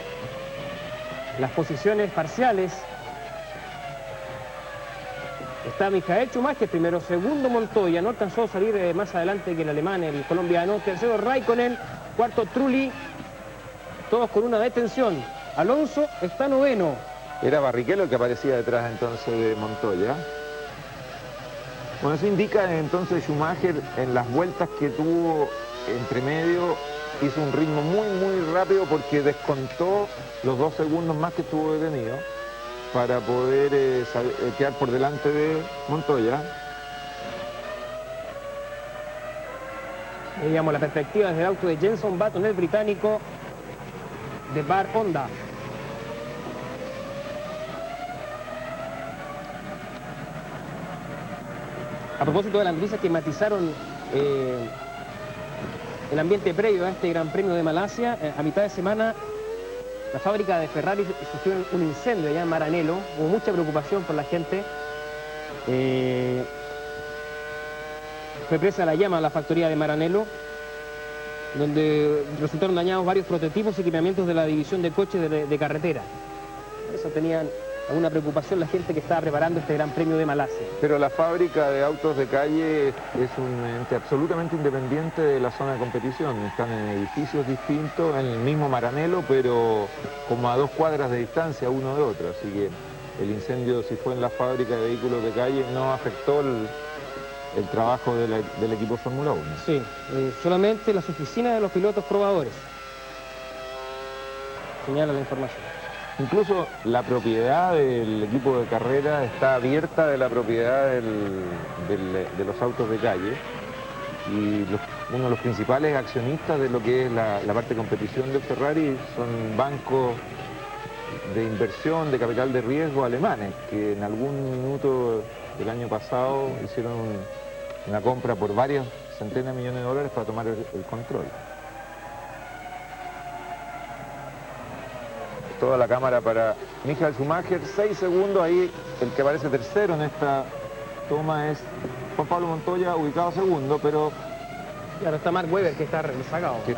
las posiciones parciales. Está Michael Schumacher primero, segundo Montoya, no alcanzó a salir más adelante que el alemán, el colombiano, tercero Raikkonen, cuarto Trulli, todos con una detención. Alonso está noveno. Era Barrichello el que aparecía detrás entonces de Montoya. Bueno, eso indica entonces Schumacher en las vueltas que tuvo entre medio, hizo un ritmo muy rápido porque descontó los 2 segundos más que estuvo detenido para poder quedar por delante de Montoya. Veíamos la perspectiva desde el auto de Jenson Button, el británico de Bar Honda. A propósito de las noticias que matizaron el ambiente previo a este Gran Premio de Malasia, a mitad de semana la fábrica de Ferrari sufrió un incendio allá en Maranello. Hubo mucha preocupación por la gente. Fue presa la llama a la factoría de Maranello, donde resultaron dañados varios prototipos y equipamientos de la división de coches de carretera. Por eso tenían alguna preocupación la gente que estaba preparando este Gran Premio de Malasia. Pero la fábrica de autos de calle es un ente absolutamente independiente de la zona de competición. Están en edificios distintos, en el mismo Maranello, pero como a 2 cuadras de distancia uno de otro. Así que el incendio, si fue en la fábrica de vehículos de calle, no afectó el trabajo del equipo Fórmula 1. Sí, solamente las oficinas de los pilotos probadores. Señala la información. Incluso la propiedad del equipo de carrera está abierta de la propiedad de los autos de calle, y uno de los principales accionistas de lo que es la parte de competición de Ferrari son bancos de inversión de capital de riesgo alemanes, que en algún minuto del año pasado hicieron una compra por varias centenas de millones de dólares para tomar el control. Toda la cámara para Michael Schumacher, 6 segundos, ahí el que aparece tercero en esta toma es Juan Pablo Montoya, ubicado segundo, pero... Claro, está Mark Webber, que está rezagado. Que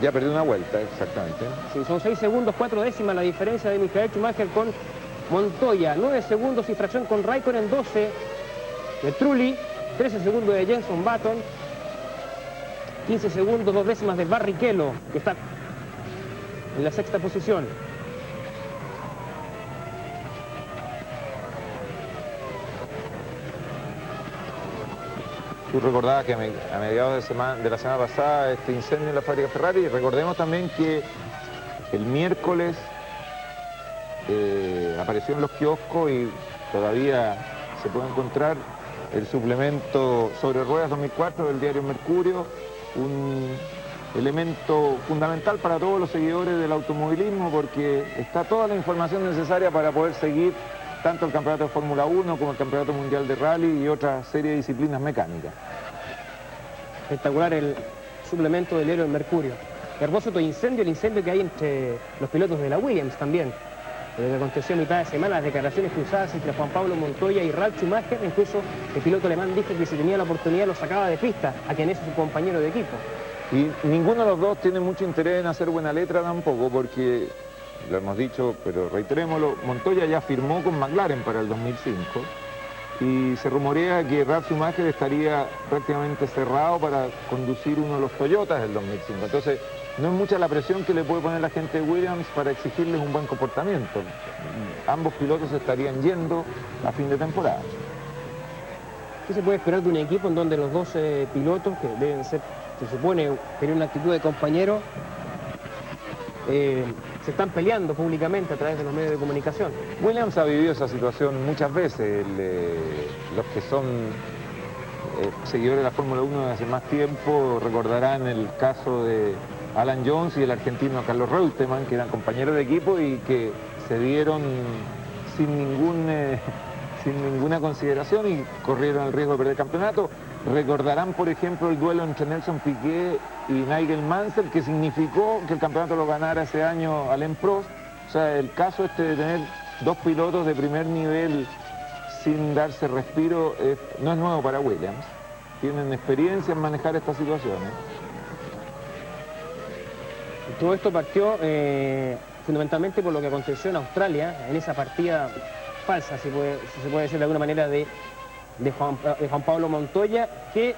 ya perdió una vuelta, exactamente. Sí, son 6 segundos, 4 décimas la diferencia de Michael Schumacher con Montoya, 9 segundos y fracción con Raikkonen, 12 de Trulli, 13 segundos de Jenson Button, 15 segundos, 2 décimas de Barrichello, que está en la 6ª posición. Tú recordabas que a mediados de la semana pasada este incendio en la fábrica Ferrari, y recordemos también que el miércoles apareció en los kioscos y todavía se puede encontrar el suplemento Sobre Ruedas 2004 del diario Mercurio, un elemento fundamental para todos los seguidores del automovilismo, porque está toda la información necesaria para poder seguir tanto el campeonato de Fórmula 1 como el campeonato mundial de rally y otra serie de disciplinas mecánicas. Espectacular el suplemento del diario El Mercurio. Hermoso todo incendio, el incendio que hay entre los pilotos de la Williams también. Lo que aconteció a mitad de semana, las declaraciones cruzadas entre Juan Pablo Montoya y Ralf Schumacher. Incluso el piloto alemán dijo que si tenía la oportunidad lo sacaba de pista a quien es su compañero de equipo. Y ninguno de los dos tiene mucho interés en hacer buena letra tampoco, porque, lo hemos dicho, pero reiterémoslo, Montoya ya firmó con McLaren para el 2005 y se rumorea que Ralf Schumacher estaría prácticamente cerrado para conducir uno de los Toyotas del 2005. Entonces, no es mucha la presión que le puede poner la gente de Williams para exigirles un buen comportamiento. Ambos pilotos estarían yendo a fin de temporada. ¿Qué se puede esperar de un equipo en donde los dos pilotos, que deben ser, se supone, tener una actitud de compañero, se están peleando públicamente a través de los medios de comunicación? Williams ha vivido esa situación muchas veces. Los que son seguidores de la Fórmula 1 desde hace más tiempo recordarán el caso de Alan Jones y el argentino Carlos Reutemann, que eran compañeros de equipo y que se dieron sin ninguna consideración y corrieron el riesgo de perder el campeonato. Recordarán, por ejemplo, el duelo entre Nelson Piquet y Nigel Mansell, que significó que el campeonato lo ganara ese año Alain Prost. O sea, el caso este de tener dos pilotos de primer nivel sin darse respiro no es nuevo para Williams. Tienen experiencia en manejar estas situaciones. Todo esto partió fundamentalmente por lo que aconteció en Australia, en esa partida falsa, si se puede decir de alguna manera, de Juan Pablo Montoya, que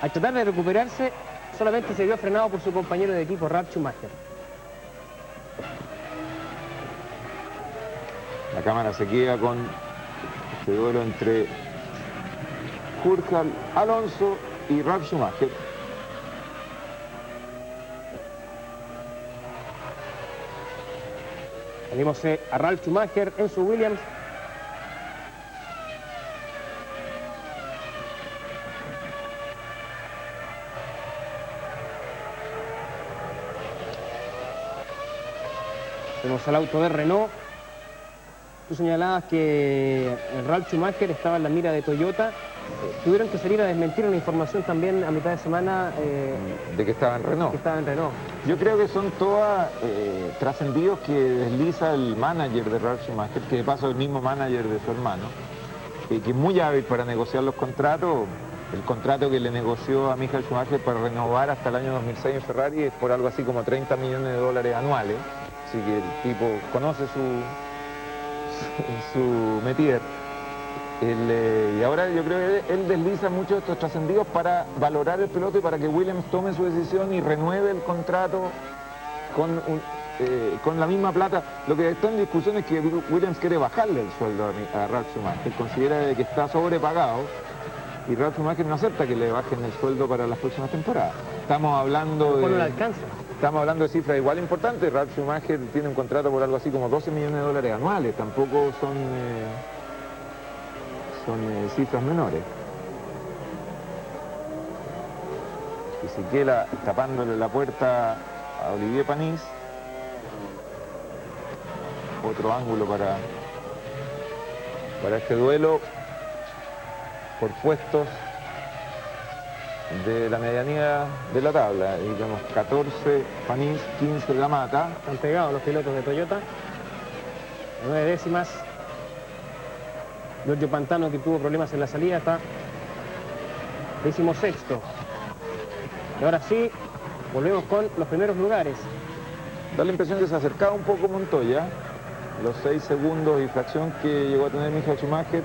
al tratar de recuperarse solamente se vio frenado por su compañero de equipo, Ralf Schumacher. La cámara se queda con este duelo entre Jürgen Alonso y Ralf Schumacher. Tenemos a Ralf Schumacher en su Williams. Tenemos el auto de Renault. Tú señalabas que Ralf Schumacher estaba en la mira de Toyota. tuvieron que salir a desmentir una información también a mitad de semana de que estaba en Renault. que estaba en Renault. Yo creo que son todas trascendidos que desliza el manager de Ralf Schumacher, que de paso es el mismo manager de su hermano, que es muy hábil para negociar los contratos. El contrato que le negoció a Michael Schumacher para renovar hasta el año 2006 en Ferrari es por algo así como 30 millones de dólares anuales. Así que el tipo conoce su métier. Y ahora yo creo que él desliza muchos de estos trascendidos para valorar el piloto y para que Williams tome su decisión y renueve el contrato con la misma plata. Lo que está en discusión es que Williams quiere bajarle el sueldo a Ralf Schumacher, considera de que está sobrepagado y Ralf Schumacher no acepta que le bajen el sueldo para las próximas temporadas. Estamos hablando ¿Cuándo le alcanza? Estamos hablando de cifras igual importantes. Ralf Schumacher tiene un contrato por algo así como 12 millones de dólares anuales, tampoco son cifras menores. Fisichella tapándole la puerta a Olivier Panis. Otro ángulo para este duelo por puestos de la medianía de la tabla. Digamos 14 Panis, 15 Damata. Están pegados los pilotos de Toyota. 9 décimas. Giorgio Pantano, que tuvo problemas en la salida, está 16º. Y ahora sí, volvemos con los primeros lugares. Da la impresión que se acercaba un poco Montoya. Los 6 segundos y fracción que llegó a tener Michael Schumacher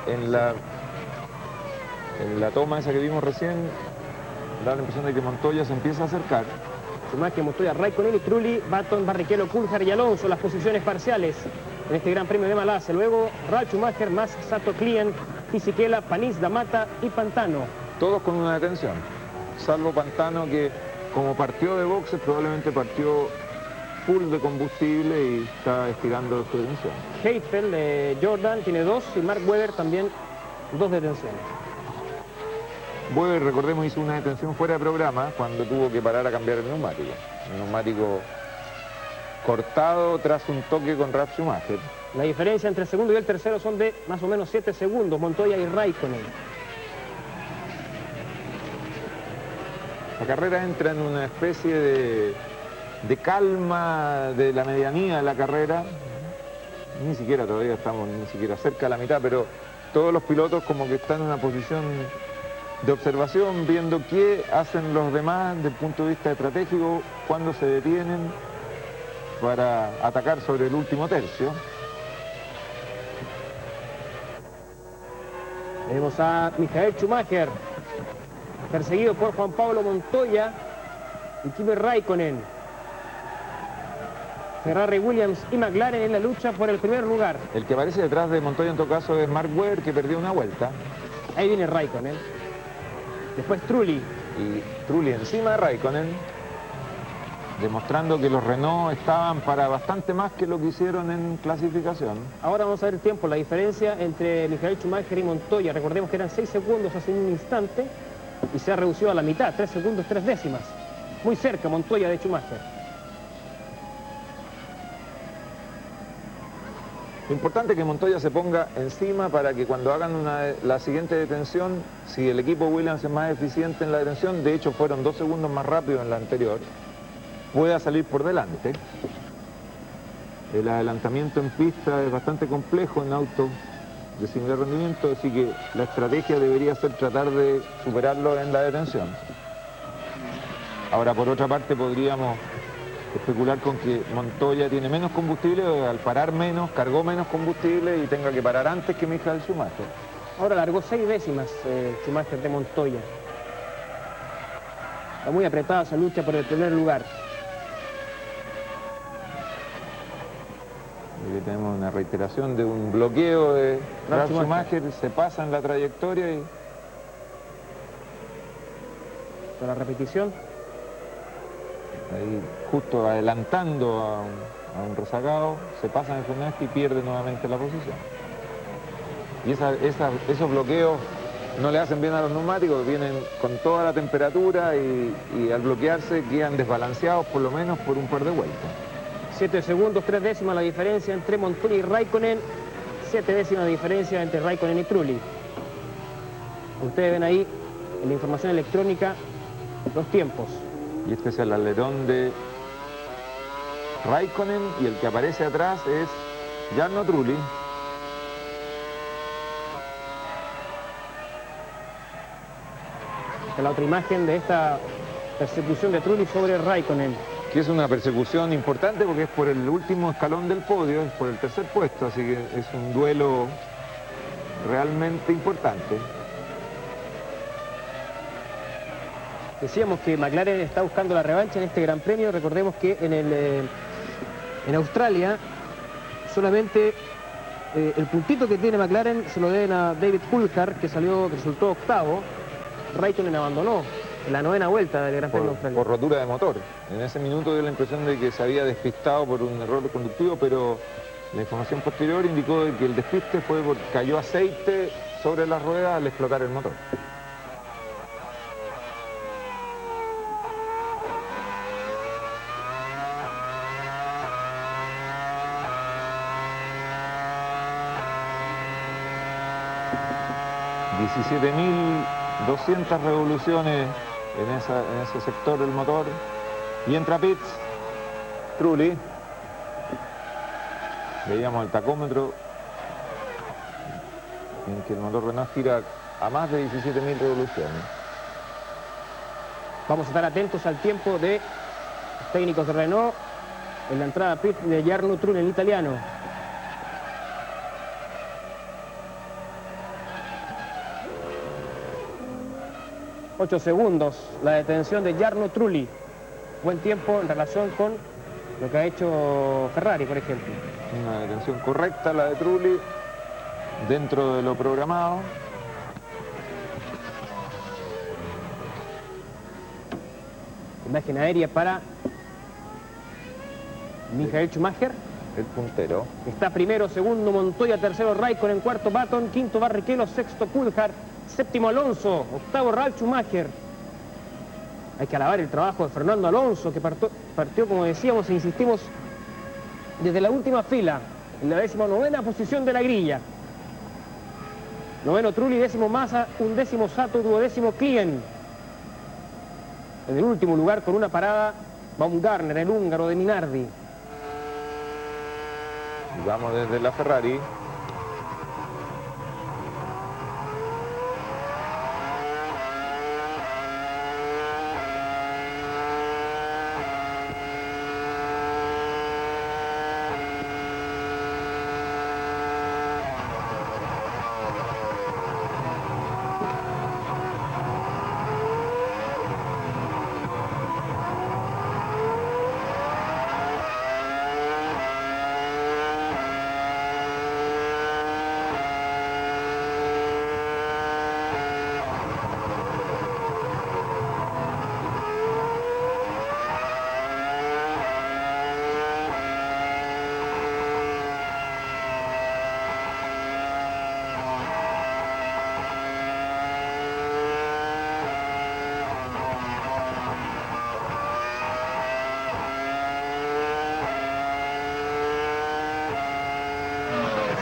en la toma esa que vimos recién, da la impresión de que Montoya se empieza a acercar. Schumacher, Montoya, Raikkonen y Trulli, Baton, Barrichello, Coulthard y Alonso, las posiciones parciales en este Gran Premio de Malasia. Luego Ralf Schumacher más Sato Klien, Fisichella, Panis, Damata y Pantano. Todos con una detención, salvo Pantano, que como partió de boxes probablemente partió full de combustible y está estirando su detención. Heidfeld, Jordan, tiene 2 y Mark Webber también 2 detenciones. Webber, recordemos, hizo una detención fuera de programa cuando tuvo que parar a cambiar el neumático. El neumático cortado tras un toque con Ralf Schumacher. La diferencia entre el segundo y el tercero son de más o menos 7 segundos, Montoya y Raikkonen. La carrera entra en una especie de calma de la medianía de la carrera. Ni siquiera todavía estamos ni siquiera cerca de la mitad, pero todos los pilotos como que están en una posición de observación, viendo qué hacen los demás desde el punto de vista estratégico, cuándo se detienen para atacar sobre el último tercio. Vemos a Michael Schumacher, perseguido por Juan Pablo Montoya y Kimi Raikkonen. Ferrari, Williams y McLaren en la lucha por el primer lugar. El que aparece detrás de Montoya en todo caso es Mark Webber, que perdió una vuelta. Ahí viene Raikkonen. Después Trulli. Y Trulli encima de Raikkonen, demostrando que los Renault estaban para bastante más que lo que hicieron en clasificación. Ahora vamos a ver el tiempo, la diferencia entre Michael Schumacher y Montoya. Recordemos que eran 6 segundos hace un instante y se ha reducido a la mitad, 3 segundos, 3 décimas. Muy cerca Montoya de Schumacher. Lo importante es que Montoya se ponga encima para que cuando hagan la siguiente detención, si el equipo Williams es más eficiente en la detención, de hecho fueron 2 segundos más rápido en la anterior, pueda salir por delante. El adelantamiento en pista es bastante complejo en autos de similar rendimiento, así que la estrategia debería ser tratar de superarlo en la detención. Ahora, por otra parte, podríamos especular con que Montoya tiene menos combustible, al parar menos, cargó menos combustible y tenga que parar antes que Michael Schumacher. Ahora largó 6 décimas Schumacher de Montoya. Está muy apretada esa lucha por el primer lugar. Aquí tenemos una reiteración de un bloqueo de Ralf Schumacher, se pasa en la trayectoria y... Para la repetición. Ahí justo adelantando a un rezagado, se pasa en el frenaje y pierde nuevamente la posición. Y esos bloqueos no le hacen bien a los neumáticos, vienen con toda la temperatura y al bloquearse quedan desbalanceados por lo menos por un par de vueltas. 7 segundos, 3 décimas la diferencia entre Montoya y Raikkonen, 7 décimas de diferencia entre Raikkonen y Trulli. Ustedes ven ahí en la información electrónica los tiempos. Y este es el alerón de Räikkönen y el que aparece atrás es Jarno Trulli. Esta es la otra imagen de esta persecución de Trulli sobre Räikkönen. Que es una persecución importante porque es por el último escalón del podio, es por el tercer puesto, así que es un duelo realmente importante. Decíamos que McLaren está buscando la revancha en este Gran Premio. Recordemos que en Australia solamente el puntito que tiene McLaren se lo deben a David Coulthard, que resultó octavo. Räikkönen abandonó en la 9ª vuelta del Gran Premio de Australia. Por rotura de motor. En ese minuto dio la impresión de que se había despistado por un error conductivo, pero la información posterior indicó que el despiste fue porque cayó aceite sobre la rueda al explotar el motor. ...17.200 revoluciones en ese sector del motor. Y entra a pits Trulli. Veíamos el tacómetro en que el motor Renault gira a más de 17.000 revoluciones. Vamos a estar atentos al tiempo de los técnicos de Renault en la entrada a pit de Jarno Trulli, el italiano. 8 segundos, la detención de Jarno Trulli. Buen tiempo en relación con lo que ha hecho Ferrari, por ejemplo. Una detención correcta la de Trulli, dentro de lo programado. Imagen aérea para Michael Schumacher. El puntero. Está primero, segundo Montoya, tercero Räikkönen, cuarto Button, quinto Barrichello, sexto Coulthard, séptimo Alonso, octavo Ralf Schumacher. Hay que alabar el trabajo de Fernando Alonso, que partió, como decíamos e insistimos, desde la última fila, en la 19ª posición de la grilla. Noveno Trulli, décimo Massa, undécimo Sato, duodécimo Klien. En el último lugar, con una parada, Baumgartner, el húngaro de Minardi. Y vamos desde la Ferrari.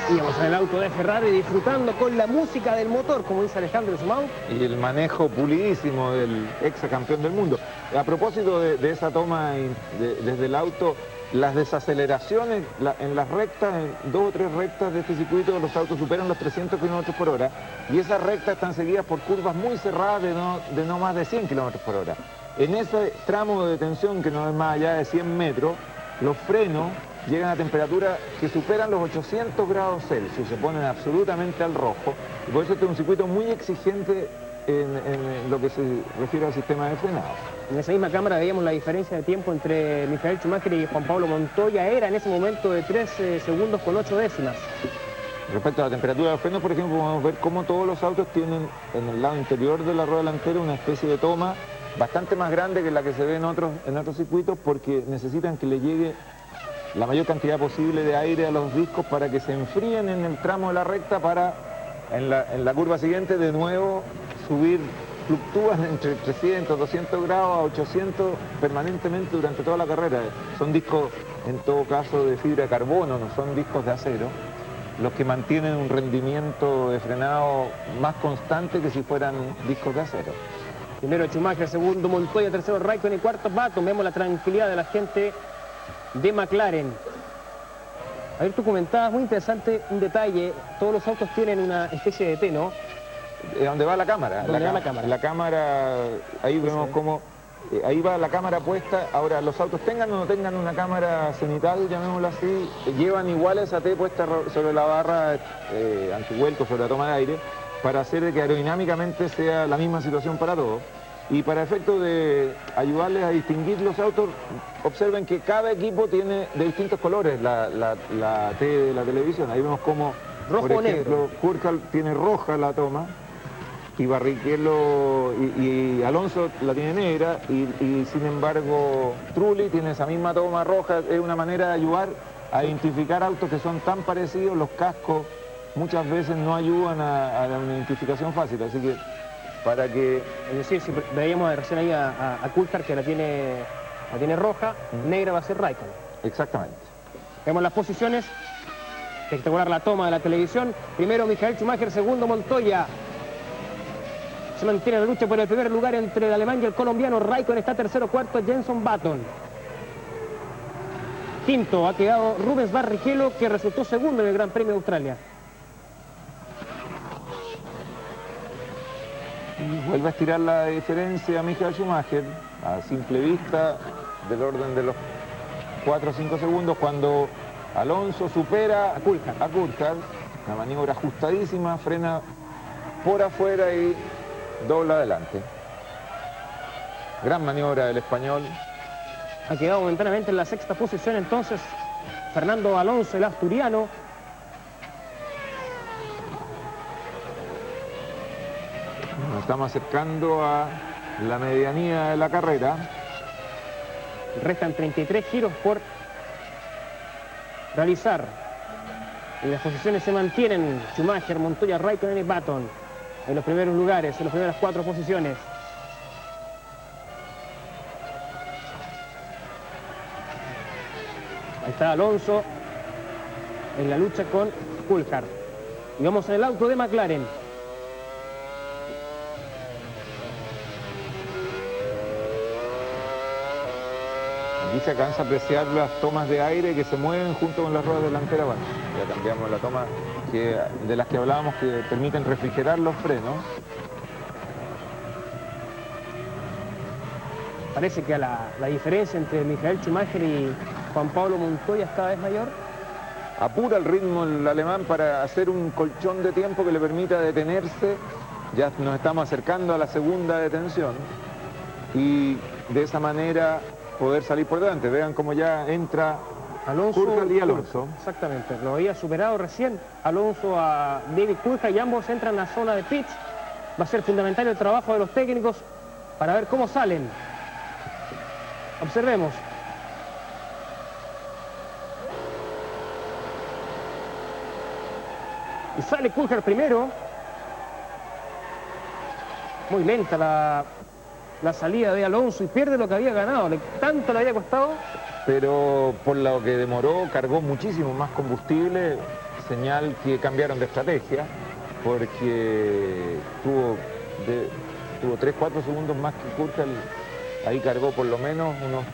Íbamos en el auto de Ferrari disfrutando con la música del motor, como dice Alejandro Sumau. Y el manejo pulidísimo del ex campeón del mundo. A propósito de esa toma desde el auto, las desaceleraciones en las rectas, en 2 o 3 rectas de este circuito, los autos superan los 300 km/h y esas rectas están seguidas por curvas muy cerradas de no más de 100 km/h. En ese tramo de tensión, que no es más allá de 100 metros, los frenos llegan a temperaturas que superan los 800 grados Celsius, se ponen absolutamente al rojo, y por eso este es un circuito muy exigente en lo que se refiere al sistema de frenado. En esa misma cámara veíamos la diferencia de tiempo entre Michael Schumacher y Juan Pablo Montoya, era en ese momento de 3 segundos con 8 décimas. Respecto a la temperatura de los frenos, por ejemplo, podemos ver cómo todos los autos tienen en el lado interior de la rueda delantera una especie de toma bastante más grande que la que se ve en otros circuitos, porque necesitan que le llegue la mayor cantidad posible de aire a los discos para que se enfríen en el tramo de la recta para en la curva siguiente de nuevo subir, fluctúan entre 300, 200 grados a 800 permanentemente durante toda la carrera. Son discos en todo caso de fibra de carbono, no son discos de acero. los que mantienen un rendimiento de frenado más constante que si fueran discos de acero. Primero Schumacher, segundo Montoya, tercero Raikkonen y cuarto Button. Vemos la tranquilidad de la gente de McLaren. A ver, tú comentabas, muy interesante, un detalle, todos los autos tienen una especie de T, ¿no? ¿Dónde va la cámara? ¿Dónde va la cámara? La cámara, ahí vemos cómo, ahí va la cámara puesta. Ahora, los autos tengan o no tengan una cámara cenital, llamémoslo así, llevan igual esa T puesta sobre la barra antivuelco, sobre la toma de aire, para hacer que aerodinámicamente sea la misma situación para todos. Y para efecto de ayudarles a distinguir los autos, observen que cada equipo tiene de distintos colores la T de la televisión. Ahí vemos cómo, rojo por o ejemplo, negro. Kurkal tiene roja la toma, y Barrichello y Alonso la tiene negra, y sin embargo Trulli tiene esa misma toma roja. Es una manera de ayudar a identificar autos que son tan parecidos. Los cascos muchas veces no ayudan a una identificación fácil, así que para que... Es decir, si veíamos recién ahí a Coulthard, que la tiene roja, negra va a ser Raikkonen. Exactamente. Vemos las posiciones. Espectacular la toma de la televisión. Primero Michael Schumacher, segundo Montoya. Se mantiene la lucha por el primer lugar entre el alemán y el colombiano. Raikkonen está tercero, cuarto Jenson Button. Quinto ha quedado Rubens Barrichello, que resultó segundo en el Gran Premio de Australia. Y vuelve a estirar la diferencia a Michael Schumacher a simple vista, del orden de los 4 o 5 segundos, cuando Alonso supera a Coulthard, una maniobra ajustadísima, frena por afuera y dobla adelante. Gran maniobra del español. Ha quedado momentáneamente en la sexta posición entonces Fernando Alonso, el asturiano. Nos estamos acercando a la medianía de la carrera. Restan 33 giros por realizar. Y las posiciones se mantienen. Schumacher, Montoya, Raikkonen y Button en los primeros lugares, en las primeras 4 posiciones. Ahí está Alonso en la lucha con Coulthard. Y vamos en el auto de McLaren. Aquí se alcanza a apreciar las tomas de aire que se mueven junto con las ruedas delanteras. Bueno, ya cambiamos la toma de las que hablábamos, que permiten refrigerar los frenos. Parece que la diferencia entre Michael Schumacher y Juan Pablo Montoya es cada vez mayor. Apura el ritmo el alemán para hacer un colchón de tiempo que le permita detenerse. Ya nos estamos acercando a la segunda detención y de esa manera poder salir por delante. Vean cómo ya entra Coulthard y Alonso. Exactamente, lo había superado recién Alonso a David Coulthard y ambos entran en la zona de pits. Va a ser fundamental el trabajo de los técnicos para ver cómo salen. Observemos. Y sale Coulthard primero. Muy lenta la salida de Alonso y pierde lo que había ganado. Tanto le había costado. Pero por lo que demoró, cargó muchísimo más combustible, señal que cambiaron de estrategia, porque tuvo 3-4 segundos más que Coulthard. Ahí cargó por lo menos unos,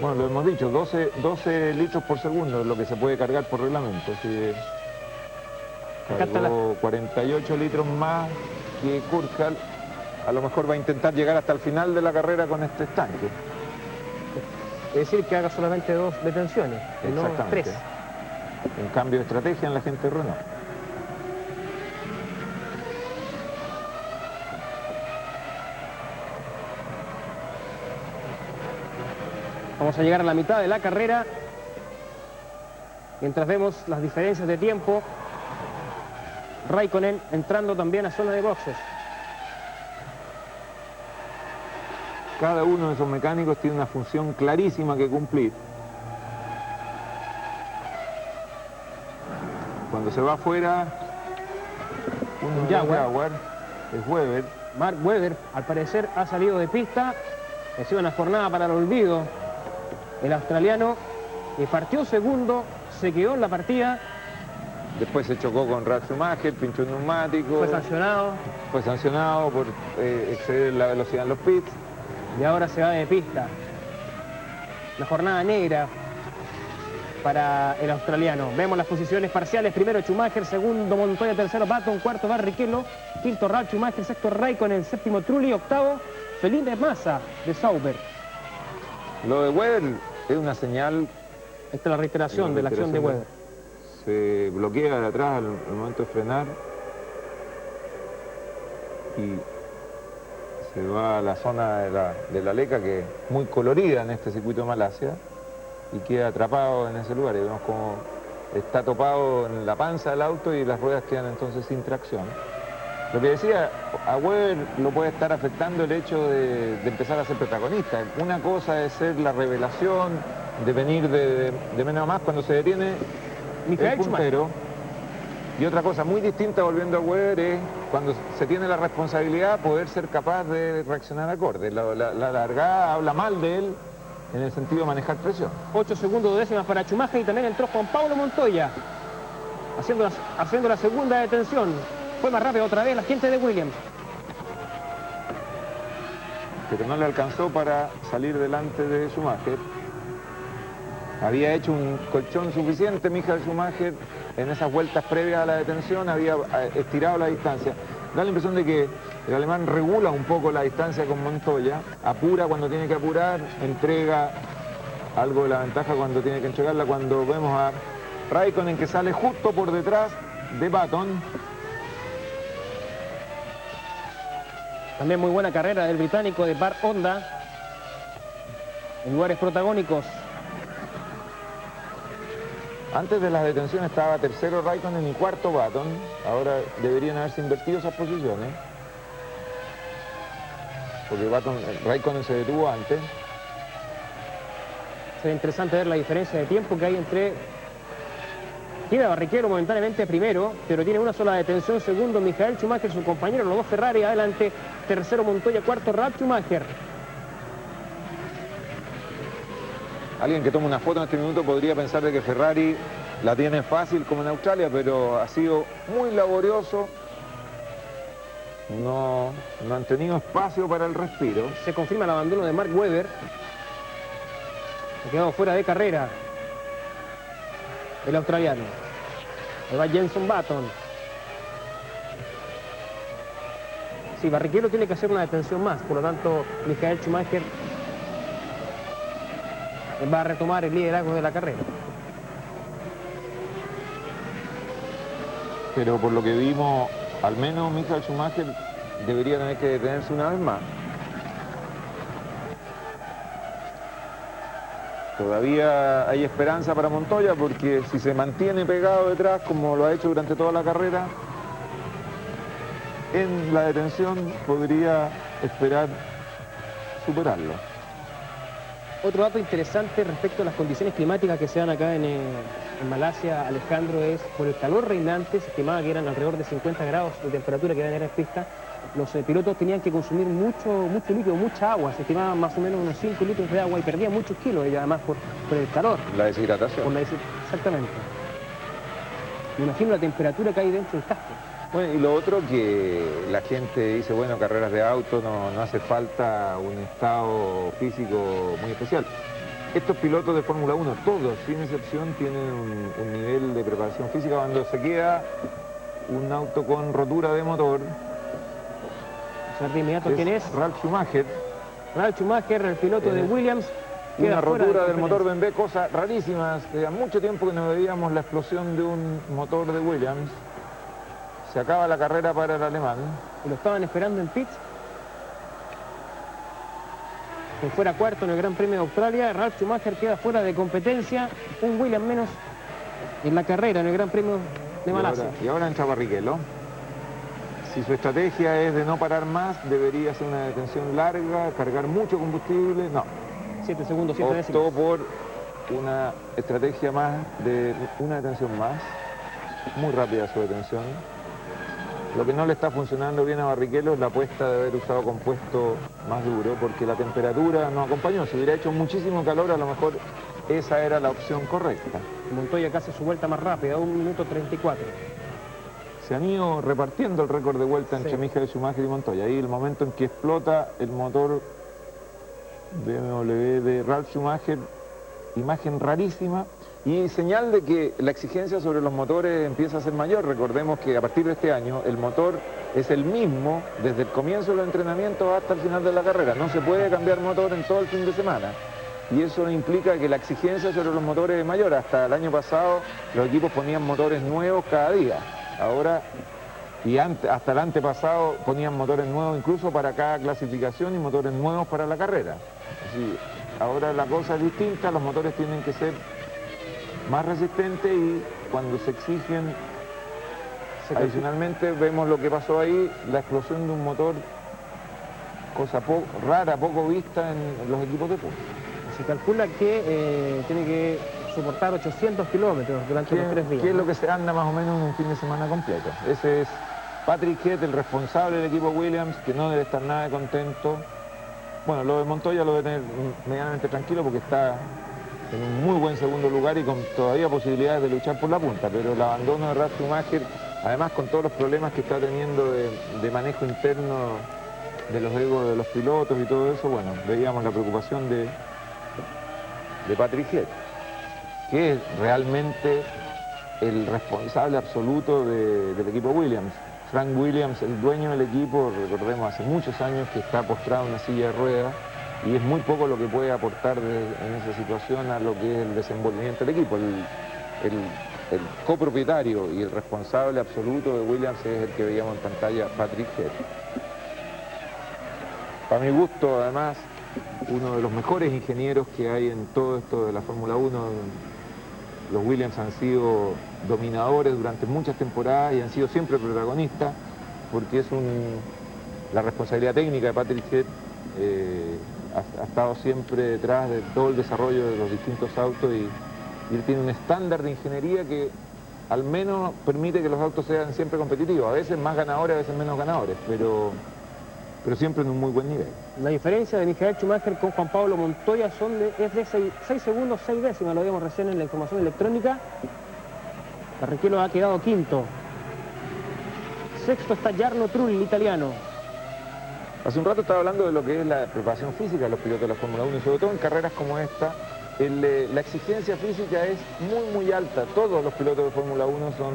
bueno, lo hemos dicho, 12 litros por segundo es lo que se puede cargar por reglamento. Así cargó 48 litros más que Coulthard. A lo mejor va a intentar llegar hasta el final de la carrera con este estanque. Es decir, que haga solamente 2 detenciones, no 3. Un cambio de estrategia en la gente de Renault. Vamos a llegar a la mitad de la carrera. Mientras vemos las diferencias de tiempo. Raikkonen entrando también a zona de boxes. Cada uno de esos mecánicos tiene una función clarísima que cumplir. Cuando se va afuera, un Jaguar, es Webber. Mark Webber, al parecer, ha salido de pista. Ha sido una jornada para el olvido. El australiano partió segundo, se quedó en la partida Después se chocó con Ralf Schumacher, pinchó un neumático. Fue sancionado por exceder la velocidad en los pits. Y ahora se va de pista. La jornada negra para el australiano. Vemos las posiciones parciales. Primero Schumacher, segundo Montoya, tercero Button, cuarto Barrichello, quinto Ralf Schumacher, sexto Raikkonen, séptimo Trulli, octavo Felipe Massa de Sauber. Lo de Webber es una señal. Esta es la reiteración de la acción de Webber. Se bloquea de atrás al momento de frenar y se va a la zona de la leca, que es muy colorida en este circuito de Malasia, y queda atrapado en ese lugar. Y vemos como está topado en la panza del auto y las ruedas quedan entonces sin tracción. Lo que decía, a Webber lo puede estar afectando el hecho de empezar a ser protagonista. Una cosa es ser la revelación, de venir de menos a más cuando se detiene el puntero. Y otra cosa muy distinta, volviendo a Webber, es cuando se tiene la responsabilidad poder ser capaz de reaccionar acorde. La largada habla mal de él en el sentido de manejar presión. 8 segundos de décimas para Schumacher, y también entró Juan Pablo Montoya haciendo la segunda detención. Fue más rápido otra vez la gente de Williams. Pero no le alcanzó para salir delante de Schumacher. Había hecho un colchón suficiente Michael Schumacher en esas vueltas previas a la detención, había estirado la distancia. Da la impresión de que el alemán regula un poco la distancia con Montoya, apura cuando tiene que apurar, entrega algo de la ventaja cuando tiene que entregarla. Cuando vemos a Raikkonen, que sale justo por detrás de Button. También muy buena carrera del británico de Bart Honda en lugares protagónicos. Antes de las detenciones estaba tercero Raikkonen y cuarto Button. Ahora deberían haberse invertido esas posiciones, porque Raikkonen se detuvo antes. Será interesante ver la diferencia de tiempo que hay entre... Queda Barrichello momentáneamente primero, pero tiene una sola detención. Segundo Michael Schumacher, su compañero, los dos Ferrari. Adelante, tercero Montoya, cuarto Ralf Schumacher. Alguien que toma una foto en este minuto podría pensar de que Ferrari la tiene fácil como en Australia, pero ha sido muy laborioso. No han tenido espacio para el respiro. Se confirma el abandono de Mark Webber. Ha quedado fuera de carrera el australiano. Ahí va Jenson Button. Sí, Barrichello tiene que hacer una detención más, por lo tanto Michael Schumacher va a retomar el liderazgo de la carrera. Pero por lo que vimos, al menos Michael Schumacher debería tener que detenerse una vez más. Todavía hay esperanza para Montoya, porque si se mantiene pegado detrás, como lo ha hecho durante toda la carrera, en la detención podría esperar superarlo. Otro dato interesante respecto a las condiciones climáticas que se dan acá en Malasia, Alejandro, es por el calor reinante. Se estimaba que eran alrededor de 50 grados de temperatura que iban a tener en pista. Los pilotos tenían que consumir mucho líquido, mucha agua. Se estimaban más o menos unos 5 litros de agua y perdían muchos kilos, y además por el calor. La deshidratación. Exactamente. Me imagino la temperatura que hay dentro del casco. Bueno, y lo otro que la gente dice, bueno, carreras de auto no hace falta un estado físico muy especial. Estos pilotos de Fórmula 1, todos, sin excepción, tienen un nivel de preparación física. Cuando se queda un auto con rotura de motor, de inmediato, ¿quién es? Ralf Schumacher. Ralf Schumacher, el piloto de Williams. Una rotura del motor BMW, cosas rarísimas. Hace mucho tiempo que no veíamos la explosión de un motor de Williams. Se acaba la carrera para el alemán. Y lo estaban esperando en pits. Que fuera cuarto en el Gran Premio de Australia. Ralf Schumacher queda fuera de competencia. Un Williams menos en la carrera, en el Gran Premio de Malasia. Y ahora entra Barrichello. Si su estrategia es de no parar más, debería ser una detención larga, cargar mucho combustible. No. 7 segundos, 7 décimas. Optó por una estrategia más de una detención más. Muy rápida su detención. Lo que no le está funcionando bien a Barrichello es la apuesta de haber usado compuesto más duro, porque la temperatura no acompañó. Si hubiera hecho muchísimo calor, a lo mejor esa era la opción correcta. Montoya que hace su vuelta más rápida, 1 minuto 34. Se han ido repartiendo el récord de vuelta entre Michael Schumacher y Montoya. Ahí el momento en que explota el motor BMW de Ralf Schumacher, imagen rarísima y señal de que la exigencia sobre los motores empieza a ser mayor. Recordemos que a partir de este año el motor es el mismo desde el comienzo del entrenamiento hasta el final de la carrera. No se puede cambiar motor en todo el fin de semana. Y eso implica que la exigencia sobre los motores es mayor. Hasta el año pasado los equipos ponían motores nuevos cada día. Ahora, y hasta el antepasado, ponían motores nuevos incluso para cada clasificación y motores nuevos para la carrera. Así, ahora la cosa es distinta, los motores tienen que ser más resistentes y cuando se exigen, adicionalmente vemos lo que pasó ahí, la explosión de un motor, cosa rara, poco vista en los equipos de punta. Se calcula que tiene que soportar 800 kilómetros durante los 3 días. ¿Qué es lo que se anda más o menos en un fin de semana completo? Ese es Patrick Head, el responsable del equipo Williams, que no debe estar nada contento. Bueno, lo de Montoya lo debe tener medianamente tranquilo porque está en un muy buen segundo lugar y con todavía posibilidades de luchar por la punta, pero el abandono de Ralf Schumacher, además con todos los problemas que está teniendo de manejo interno de los egos de los pilotos y todo eso, bueno, veíamos la preocupación de Patrick Head, que es realmente el responsable absoluto del equipo Williams. Frank Williams, el dueño del equipo, recordemos, hace muchos años que está postrado en una silla de ruedas y es muy poco lo que puede aportar en esa situación a lo que es el desenvolvimiento del equipo. El copropietario y el responsable absoluto de Williams es el que veíamos en pantalla, Patrick Head. Para mi gusto, además, uno de los mejores ingenieros que hay en todo esto de la Fórmula 1. Los Williams han sido dominadores durante muchas temporadas y han sido siempre protagonistas porque es la responsabilidad técnica de Patrick Head ha estado siempre detrás de todo el desarrollo de los distintos autos y él tiene un estándar de ingeniería que al menos permite que los autos sean siempre competitivos, a veces más ganadores, a veces menos ganadores, pero siempre en un muy buen nivel. La diferencia de Michael Schumacher con Juan Pablo Montoya es de 6 segundos, 6 décimas, lo vimos recién en la información electrónica. Barrichello ha quedado quinto. Sexto está Jarno Trulli, el italiano. Hace un rato estaba hablando de lo que es la preparación física de los pilotos de la Fórmula 1 y sobre todo en carreras como esta, la exigencia física es muy alta. Todos los pilotos de Fórmula 1 son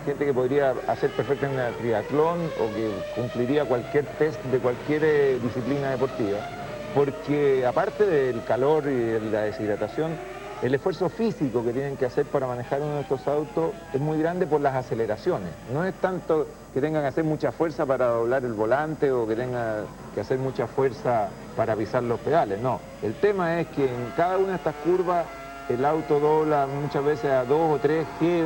gente que podría hacer perfectamente un triatlón o que cumpliría cualquier test de cualquier disciplina deportiva, porque aparte del calor y de la deshidratación, el esfuerzo físico que tienen que hacer para manejar uno de estos autos es muy grande por las aceleraciones. No es tanto que tengan que hacer mucha fuerza para doblar el volante o que tengan que hacer mucha fuerza para pisar los pedales, no. El tema es que en cada una de estas curvas el auto dobla muchas veces a 2 o 3 G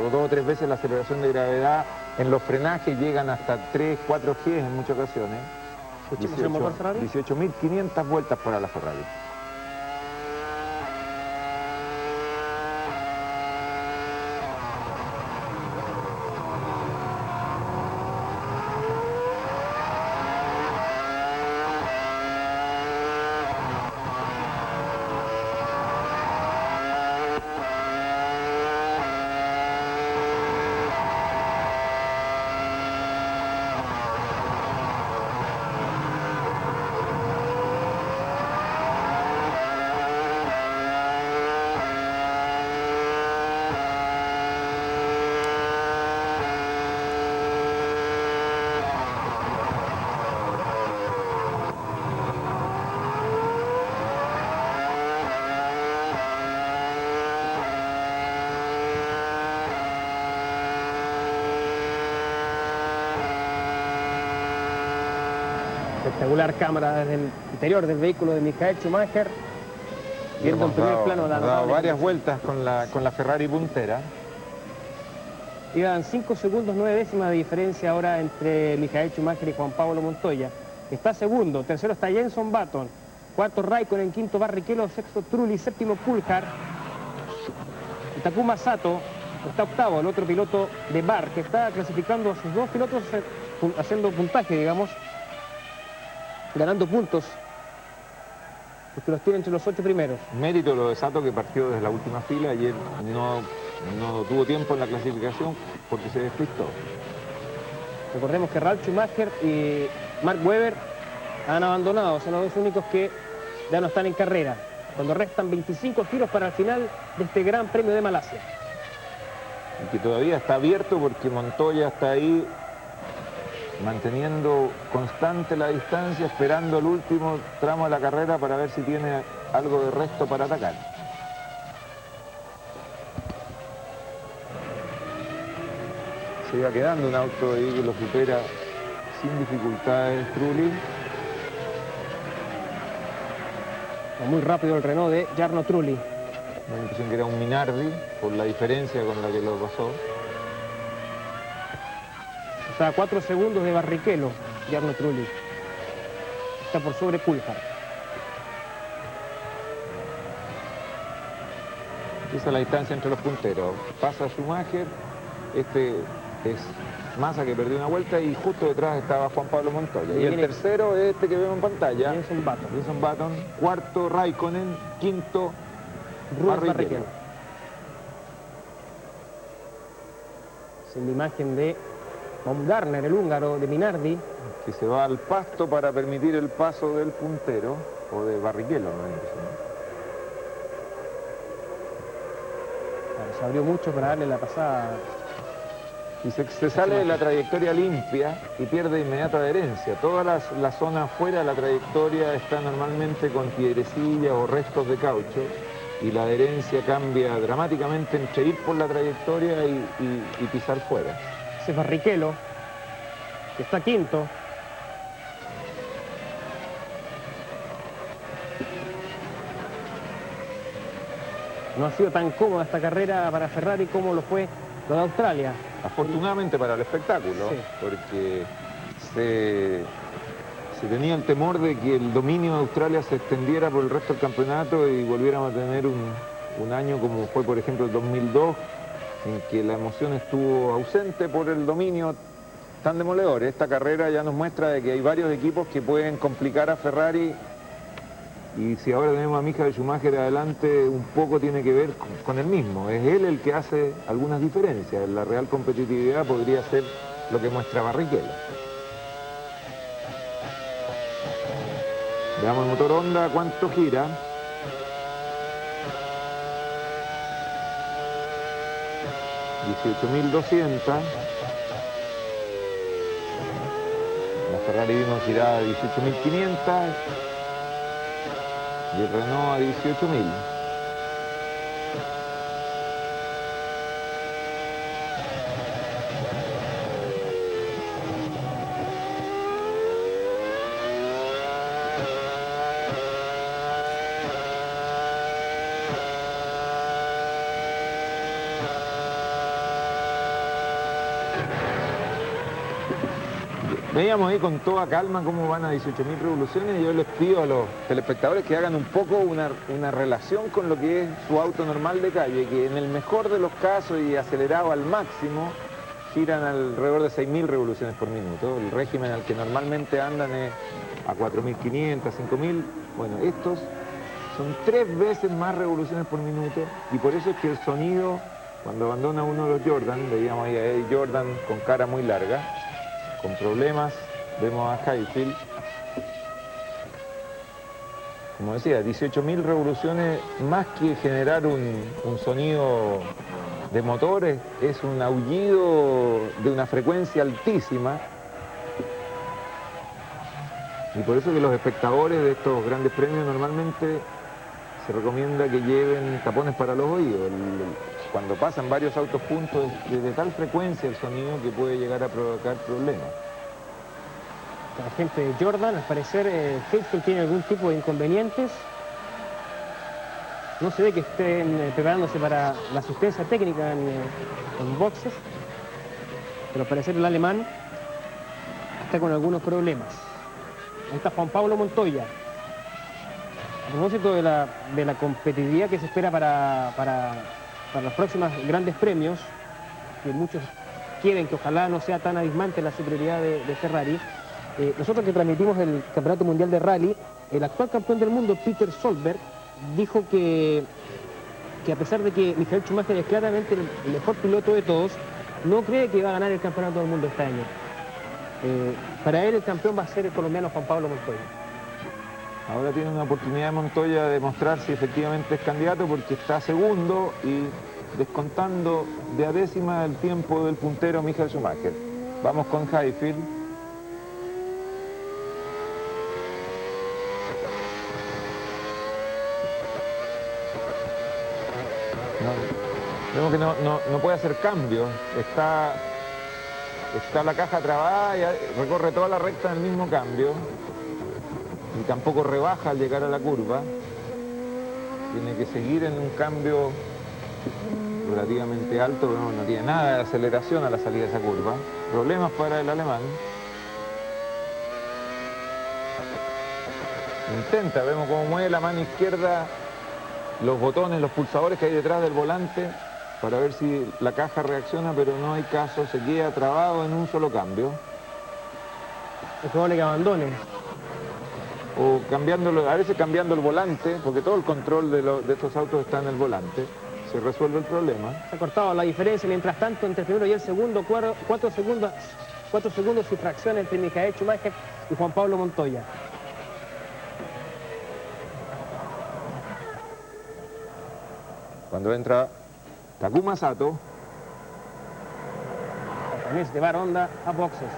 o 2 o 3 veces la aceleración de gravedad. En los frenajes llegan hasta 3, 4 G en muchas ocasiones. 18.500 vueltas para la Ferrari. Espectacular cámara desde el interior del vehículo de Michael Schumacher, viendo en primer plano la dado varias vueltas con la Ferrari puntera. Iban 5 segundos 9 décimas de diferencia ahora entre Michael Schumacher y Juan Pablo Montoya. Está segundo, tercero está Jenson Button, cuarto Raikkonen, quinto Barrichello, sexto Trulli, séptimo Coulthard. Takuma Sato está octavo, el otro piloto de Bar, que está clasificando a sus dos pilotos haciendo puntaje, digamos, ganando puntos porque los tiene entre los 8 primeros. Mérito lo de Sato, que partió desde la última fila. Ayer no tuvo tiempo en la clasificación porque se despistó. Recordemos que Ralf Schumacher y Mark Webber han abandonado, son los dos únicos que ya no están en carrera, cuando restan 25 giros para el final de este Gran Premio de Malasia. Y que todavía está abierto porque Montoya está ahí manteniendo constante la distancia, esperando el último tramo de la carrera para ver si tiene algo de resto para atacar. Se iba quedando un auto ahí que lo supera sin dificultades Trulli. Muy rápido el Renault de Jarno Trulli. Me da la impresión que era un Minardi por la diferencia con la que lo pasó. Está a 4 segundos de Barrichello, Jarno Trulli. Está por sobre Coulthard. Esa es la distancia entre los punteros. Pasa Schumacher, este es Massa, que perdió una vuelta, y justo detrás estaba Juan Pablo Montoya. Y el tercero es este que vemos en pantalla, Jenson Button. Jenson Button. Cuarto Raikkonen, quinto Barrichello. Es la imagen de Baumgartner, el húngaro de Minardi. Que se va al pasto para permitir el paso del puntero, o de Barrichello, ¿no? Se abrió mucho para darle la pasada. Y se sale de la trayectoria limpia y pierde inmediata adherencia. Toda la zona fuera de la trayectoria está normalmente con piedrecillas o restos de caucho, y la adherencia cambia dramáticamente entre ir por la trayectoria y pisar fuera. Ese es Barrichello, que está quinto. No ha sido tan cómoda esta carrera para Ferrari como lo fue lo de Australia. Afortunadamente para el espectáculo, sí, porque se tenía el temor de que el dominio de Australia se extendiera por el resto del campeonato y volviéramos a tener un año como fue, por ejemplo, el 2002, en que la emoción estuvo ausente por el dominio tan demoledor. Esta carrera ya nos muestra de que hay varios equipos que pueden complicar a Ferrari, y si ahora tenemos a Michael Schumacher adelante, un poco tiene que ver con él mismo. Es él el que hace algunas diferencias. La real competitividad podría ser lo que muestra Barrichello. Veamos el motor Honda, cuánto gira. $18.200. La Ferrari vimos girada a 18.500. Y el Renault a 18.000. Veíamos ahí con toda calma cómo van a 18.000 revoluciones, y yo les pido a los telespectadores que hagan un poco una relación con lo que es su auto normal de calle, que en el mejor de los casos y acelerado al máximo, giran alrededor de 6.000 revoluciones por minuto. El régimen al que normalmente andan es a 4.500, 5.000. Bueno, estos son 3 veces más revoluciones por minuto, y por eso es que el sonido, cuando abandona uno de los Jordan, veíamos ahí a Eddie Jordan con cara muy larga, con problemas, vemos a Highfield. Como decía, 18.000 revoluciones, más que generar un sonido de motores, es un aullido de una frecuencia altísima. Y por eso que los espectadores de estos grandes premios normalmente se recomienda que lleven tapones para los oídos. Cuando pasan varios autos juntos, es de tal frecuencia el sonido que puede llegar a provocar problemas. La gente de Jordan, al parecer, Highfield tiene algún tipo de inconvenientes. No se ve que estén preparándose para la asistencia técnica en boxes, pero al parecer el alemán está con algunos problemas. Ahí está Juan Pablo Montoya. A propósito de la competitividad que se espera para los próximos grandes premios, que muchos quieren que ojalá no sea tan abismante la superioridad de Ferrari, nosotros que transmitimos el Campeonato Mundial de Rally, el actual campeón del mundo, Peter Solberg, dijo que a pesar de que Michael Schumacher es claramente el mejor piloto de todos, no cree que va a ganar el campeonato del mundo este año. Para él el campeón va a ser el colombiano Juan Pablo Montoya. Ahora tiene una oportunidad Montoya de mostrar si efectivamente es candidato, porque está segundo y descontando de a décima el tiempo del puntero Michael Schumacher. Vamos con Highfield. Vemos que no puede hacer cambios. Está la caja trabada y recorre toda la recta en el mismo cambio. Y tampoco rebaja al llegar a la curva. Tiene que seguir en un cambio relativamente alto, pero no tiene nada de aceleración a la salida de esa curva. Problemas para el alemán. Intenta, vemos cómo mueve la mano izquierda los botones, los pulsadores que hay detrás del volante para ver si la caja reacciona, pero no hay caso, se queda trabado en un solo cambio. Es probable que abandone. O cambiándolo, a veces cambiando el volante, porque todo el control de estos autos está en el volante, se resuelve el problema. Se ha cortado la diferencia, mientras tanto, entre el primero y el segundo, 4 segundos y fracción entre Michael Schumacher y Juan Pablo Montoya. Cuando entra Takuma Sato, También se lleva Honda a boxes.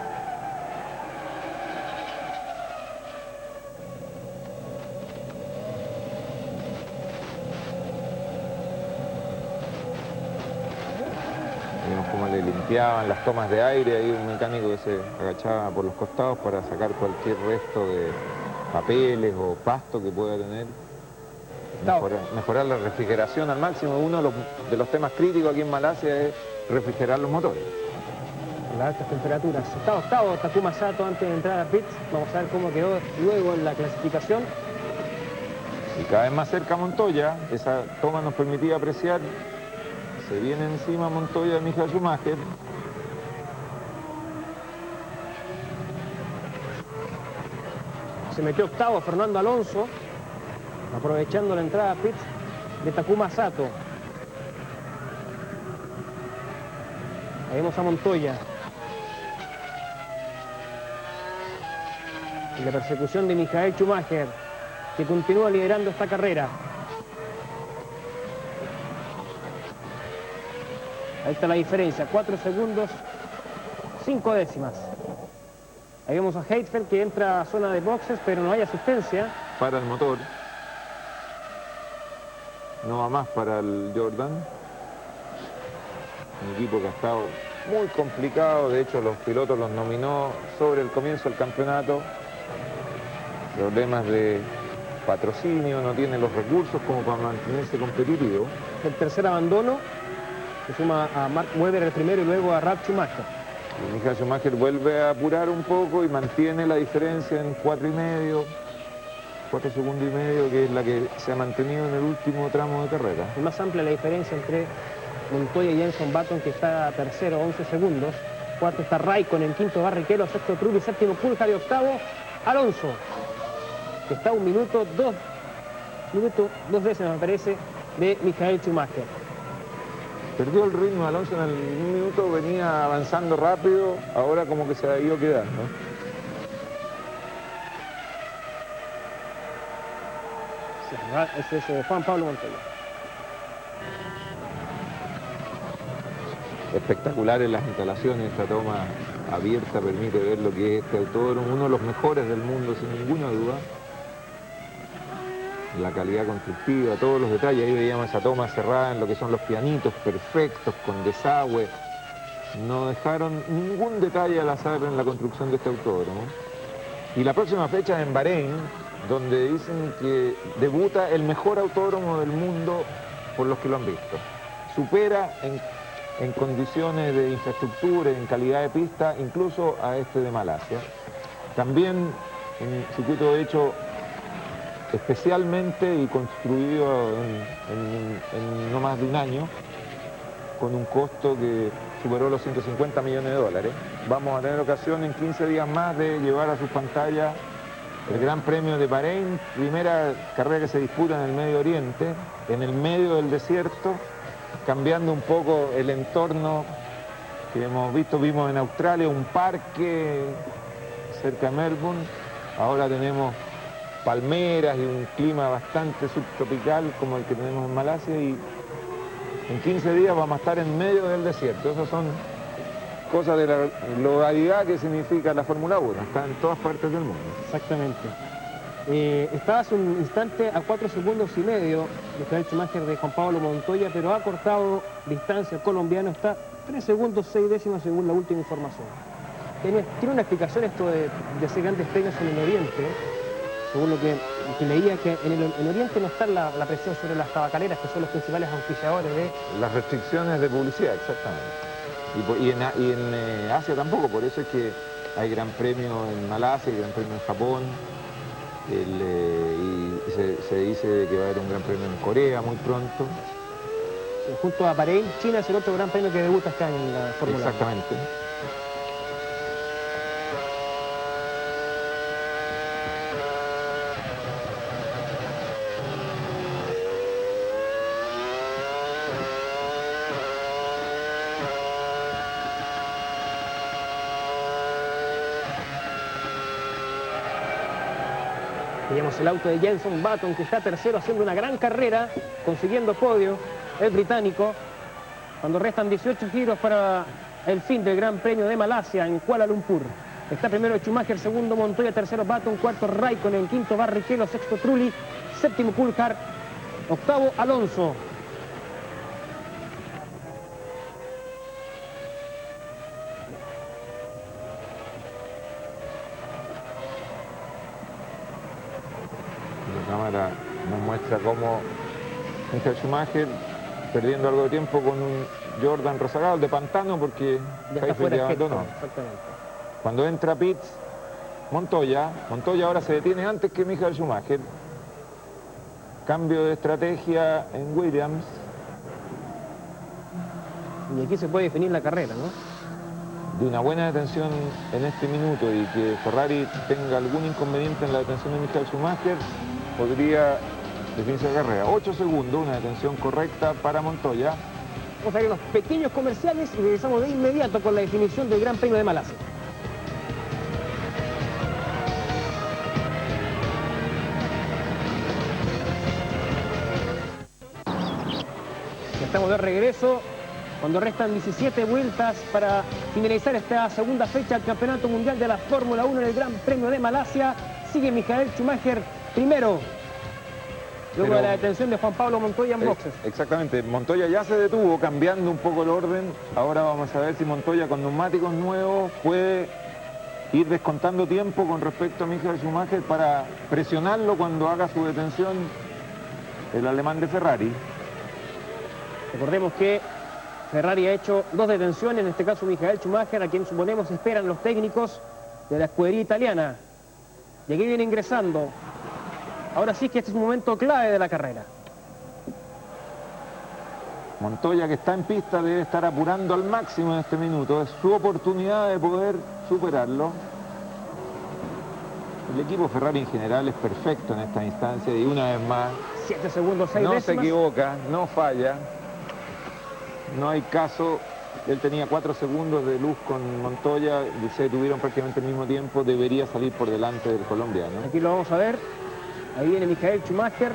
vemos cómo le limpiaban las tomas de aire, hay un mecánico que se agachaba por los costados para sacar cualquier resto de papeles o pasto que pueda tener. Mejorar la refrigeración al máximo. Uno de los temas críticos aquí en Malasia es refrigerar los motores. Las altas temperaturas. Está octavo Takuma Sato antes de entrar a pits. Vamos a ver cómo quedó luego en la clasificación. Y cada vez más cerca Montoya. Esa toma nos permitía apreciar. Se viene encima Montoya de Michael Schumacher. Se metió octavo Fernando Alonso, aprovechando la entrada a pits de Takuma Sato. Ahí vemos a Montoya. Y la persecución de Michael Schumacher, que continúa liderando esta carrera. Ahí está la diferencia, 4 segundos, 5 décimas. Ahí vemos a Heidfeld que entra a zona de boxes, pero no hay asistencia. Para el motor. No va más para el Jordan. Un equipo que ha estado muy complicado. De hecho, los pilotos los nominó sobre el comienzo del campeonato. Problemas de patrocinio, no tiene los recursos como para mantenerse competitivo. El tercer abandono, se suma a Mark Webber el primero y luego a Ralf Schumacher. Y Michael Schumacher vuelve a apurar un poco y mantiene la diferencia en 4,5, 4 segundos y medio, que es la que se ha mantenido en el último tramo de carrera. Es más amplia la diferencia entre Montoya y Jenson Button, que está tercero, 11 segundos. Cuarto está Raikkonen, quinto Barrichello, sexto Trulli, séptimo Coulthard y octavo Alonso, que está 1 minuto 2 décimas, me parece, de Michael Schumacher. Perdió el ritmo Alonso en un minuto, venía avanzando rápido, ahora como que se ha ido quedando. Sí, ese es Juan Pablo Montoya. Espectaculares las instalaciones, esta toma abierta permite ver lo que es este autódromo, uno de los mejores del mundo sin ninguna duda. La calidad constructiva, todos los detalles, ahí veíamos esa toma cerrada en lo que son los pianitos perfectos, con desagüe. No dejaron ningún detalle al azar en la construcción de este autódromo. Y la próxima fecha en Bahrein, donde dicen que debuta el mejor autódromo del mundo por los que lo han visto. Supera en condiciones de infraestructura, en calidad de pista, incluso a este de Malasia. También un circuito hecho especialmente y construido en no más de un año, con un costo que superó los 150 millones de dólares. Vamos a tener ocasión en 15 días más de llevar a sus pantallas El Gran Premio de Bahrein, primera carrera que se disputa en el Medio Oriente, en el medio del desierto, cambiando un poco el entorno que hemos visto. Vimos en Australia un parque cerca de Melbourne, ahora tenemos palmeras y un clima bastante subtropical como el que tenemos en Malasia, y en 15 días vamos a estar en medio del desierto. Esas son cosas de la globalidad que significa la Fórmula 1, está en todas partes del mundo. Exactamente. Estaba hace un instante a 4 segundos y medio Michael Schumacher de Juan Pablo Montoya, pero ha cortado distancia el colombiano, está 3 segundos 6 décimas según la última información. Tiene una explicación esto de hacer grandes premios en el Oriente, según lo que leía, que en el Oriente no está la presión sobre las tabacaleras, que son los principales auspiciadores de... Las restricciones de publicidad, exactamente. Y en Asia tampoco, por eso es que hay gran premio en Malasia, hay gran premio en Japón, y se dice que va a haber un gran premio en Corea muy pronto. Junto a Bahrein, China es el otro gran premio que debuta este año en la Fórmula 1. Exactamente. Veíamos el auto de Jenson Button, que está tercero haciendo una gran carrera, consiguiendo podio, el británico, cuando restan 18 giros para el fin del Gran Premio de Malasia en Kuala Lumpur. Está primero Schumacher, segundo Montoya, tercero Button, cuarto Raikkonen, quinto Barrichello, sexto Trulli, séptimo Coulthard, octavo Alonso. La cámara nos muestra cómo Michael Schumacher perdiendo algo de tiempo con un Jordan Rosagado de pantano, porque Heifel ya abandonó. Cuando entra pits Montoya ahora se detiene antes que Michael Schumacher. Cambio de estrategia en Williams. Y aquí se puede definir la carrera, ¿no? De una buena detención en este minuto y que Ferrari tenga algún inconveniente en la detención de Michael Schumacher, podría definirse la carrera. 8 segundos, una detención correcta para Montoya. Vamos a ir a unos pequeños comerciales y regresamos de inmediato con la definición del Gran Premio de Malasia. Ya estamos de regreso cuando restan 17 vueltas para finalizar esta segunda fecha del Campeonato Mundial de la Fórmula 1 en el Gran Premio de Malasia. Sigue Michael Schumacher primero, luego de la detención de Juan Pablo Montoya en boxes. Exactamente, Montoya ya se detuvo cambiando un poco el orden. Ahora vamos a ver si Montoya con neumáticos nuevos puede ir descontando tiempo con respecto a Michael Schumacher para presionarlo cuando haga su detención el alemán de Ferrari. Recordemos que Ferrari ha hecho 2 detenciones, en este caso Michael Schumacher, a quien suponemos esperan los técnicos de la escudería italiana. Y aquí viene ingresando. Ahora sí que este es un momento clave de la carrera. Montoya, que está en pista, debe estar apurando al máximo en este minuto. Es su oportunidad de poder superarlo. El equipo Ferrari en general es perfecto en esta instancia y una vez más 7 segundos, 6 no décimas. se equivoca, no falla. No hay caso. Él tenía 4 segundos de luz con Montoya, se detuvieron prácticamente al mismo tiempo, debería salir por delante del colombiano. Aquí lo vamos a ver. Ahí viene Michael Schumacher.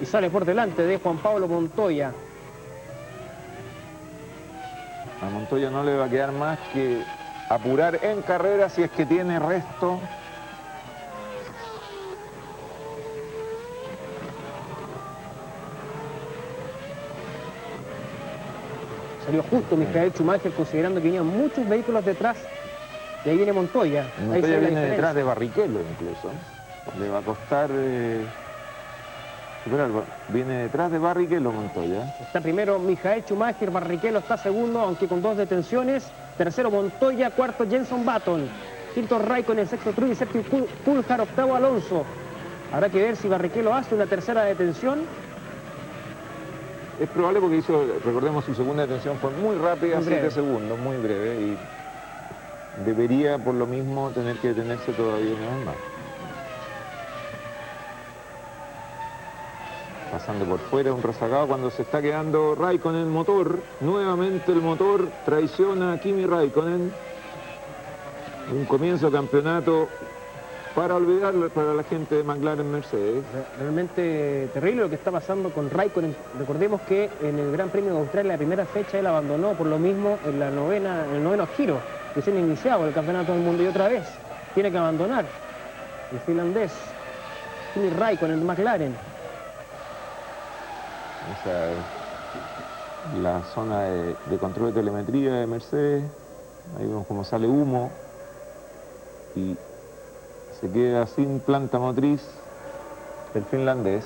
Y sale por delante de Juan Pablo Montoya. A Montoya no le va a quedar más que apurar en carrera si es que tiene resto. Salió justo Michael Schumacher, considerando que venían muchos vehículos detrás. Y ahí viene Montoya. Montoya viene detrás de Barrichello incluso. Le va a costar superarlo. Viene detrás de Barrichello Montoya. Está primero Michael Schumacher, Barrichello está segundo, aunque con 2 detenciones. Tercero Montoya, cuarto Jenson Button. Quinto Raikkonen, sexto Trulli, séptimo Coulthard, octavo Alonso. Habrá que ver si Barrichello hace una tercera detención. Es probable porque hizo, recordemos, su segunda detención fue muy rápida, 7 segundos, muy breve. Y debería por lo mismo tener que detenerse todavía una vez más. Pasando por fuera, un rezagado cuando se está quedando Raikkonen motor. Nuevamente el motor traiciona a Kimi Raikkonen. Un comienzo de campeonato para olvidar para la gente de McLaren Mercedes. Realmente terrible lo que está pasando con Raikkonen. Recordemos que en el Gran Premio de Australia, la primera fecha, él abandonó por lo mismo en el noveno giro, recién iniciado el Campeonato del Mundo, y otra vez tiene que abandonar el finlandés Kimi Raikkonen de McLaren. Esa es la zona de control de telemetría de Mercedes. Ahí vemos cómo sale humo y se queda sin planta motriz el finlandés.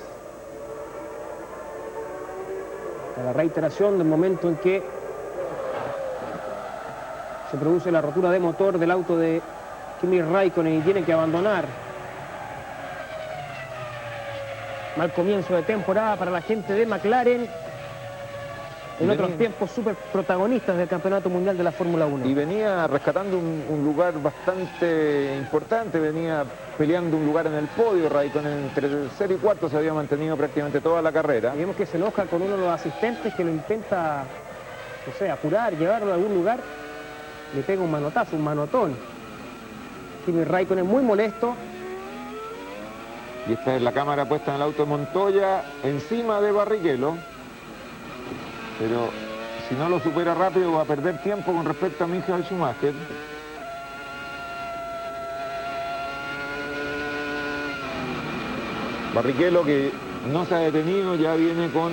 La reiteración del momento en que se produce la rotura de motor del auto de Kimi Raikkonen y tiene que abandonar. Mal comienzo de temporada para la gente de McLaren. En otros tiempos súper protagonistas del Campeonato Mundial de la Fórmula 1. Y venía rescatando un lugar bastante importante, venía peleando un lugar en el podio. Raikkonen entre tercero y cuarto se había mantenido prácticamente toda la carrera. Y vemos que se enoja con uno de los asistentes que lo intenta, no sé, apurar, llevarlo a algún lugar. Le pega un manotazo, un manotón. Kimi Raikkonen muy molesto. Y esta es la cámara puesta en el auto de Montoya, encima de Barrichello. Pero si no lo supera rápido va a perder tiempo con respecto a Michael Schumacher. Barrichello, que no se ha detenido, ya viene con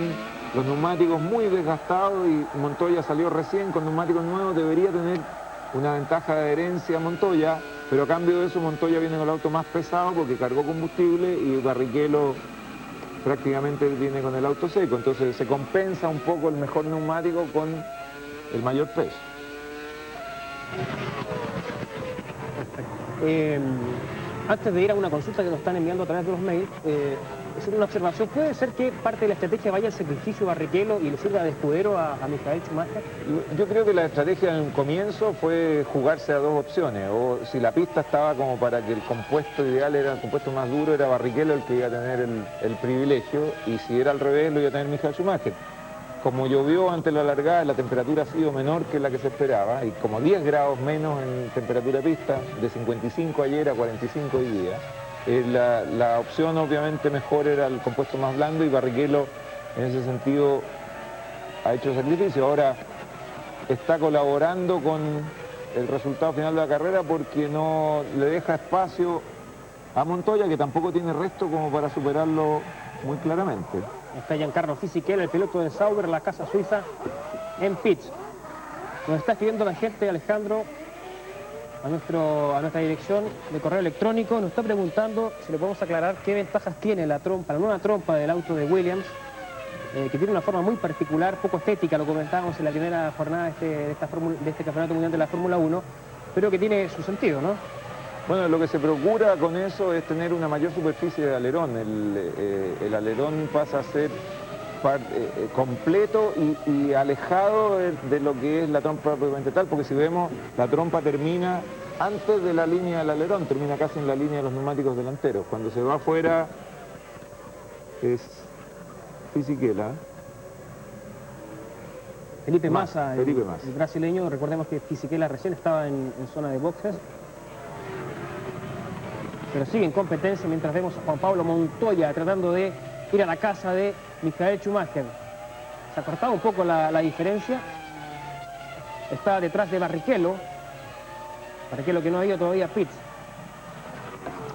los neumáticos muy desgastados, y Montoya salió recién con neumáticos nuevos. Debería tener una ventaja de adherencia Montoya, pero a cambio de eso Montoya viene con el auto más pesado porque cargó combustible, y Barrichello prácticamente viene con el auto seco. Entonces se compensa un poco el mejor neumático con el mayor peso. Antes de ir a una consulta que nos están enviando a través de los mails, hacer una observación. ¿Puede ser que parte de la estrategia vaya al sacrificio de Barrichello y le sirva de escudero a Michael Schumacher? Yo creo que la estrategia en un comienzo fue jugarse a dos opciones. O si la pista estaba como para que el compuesto ideal era el compuesto más duro, era Barrichello el que iba a tener el privilegio, y si era al revés lo iba a tener Michael Schumacher. Como llovió ante la largada, la temperatura ha sido menor que la que se esperaba, y como 10 grados menos en temperatura pista, de 55 ayer a 45 hoy día. La opción obviamente mejor era el compuesto más blando, y Barrichello en ese sentido ha hecho sacrificio. Ahora está colaborando con el resultado final de la carrera porque no le deja espacio a Montoya, que tampoco tiene resto como para superarlo muy claramente. Está Giancarlo Fisichella, el piloto de Sauber, la casa suiza, en pits. Nos está escribiendo la gente, Alejandro, a nuestra dirección de correo electrónico. Nos está preguntando si le podemos aclarar qué ventajas tiene la nueva trompa del auto de Williams, que tiene una forma muy particular, poco estética, lo comentábamos en la primera jornada de este Campeonato Mundial de la Fórmula 1, pero que tiene su sentido, ¿no? Bueno, lo que se procura con eso es tener una mayor superficie de alerón. El alerón pasa a ser completo y alejado de lo que es la trompa propiamente tal, porque si vemos, la trompa termina antes de la línea del alerón, termina casi en la línea de los neumáticos delanteros. Cuando se va afuera es Fisichella. Felipe Massa, el brasileño. Recordemos que Fisichella recién estaba en zona de boxes, pero sigue en competencia, mientras vemos a Juan Pablo Montoya tratando de ir a la casa de Michael Schumacher. Se ha cortado un poco la diferencia. Está detrás de Barrichello que no ha ido todavía a pits.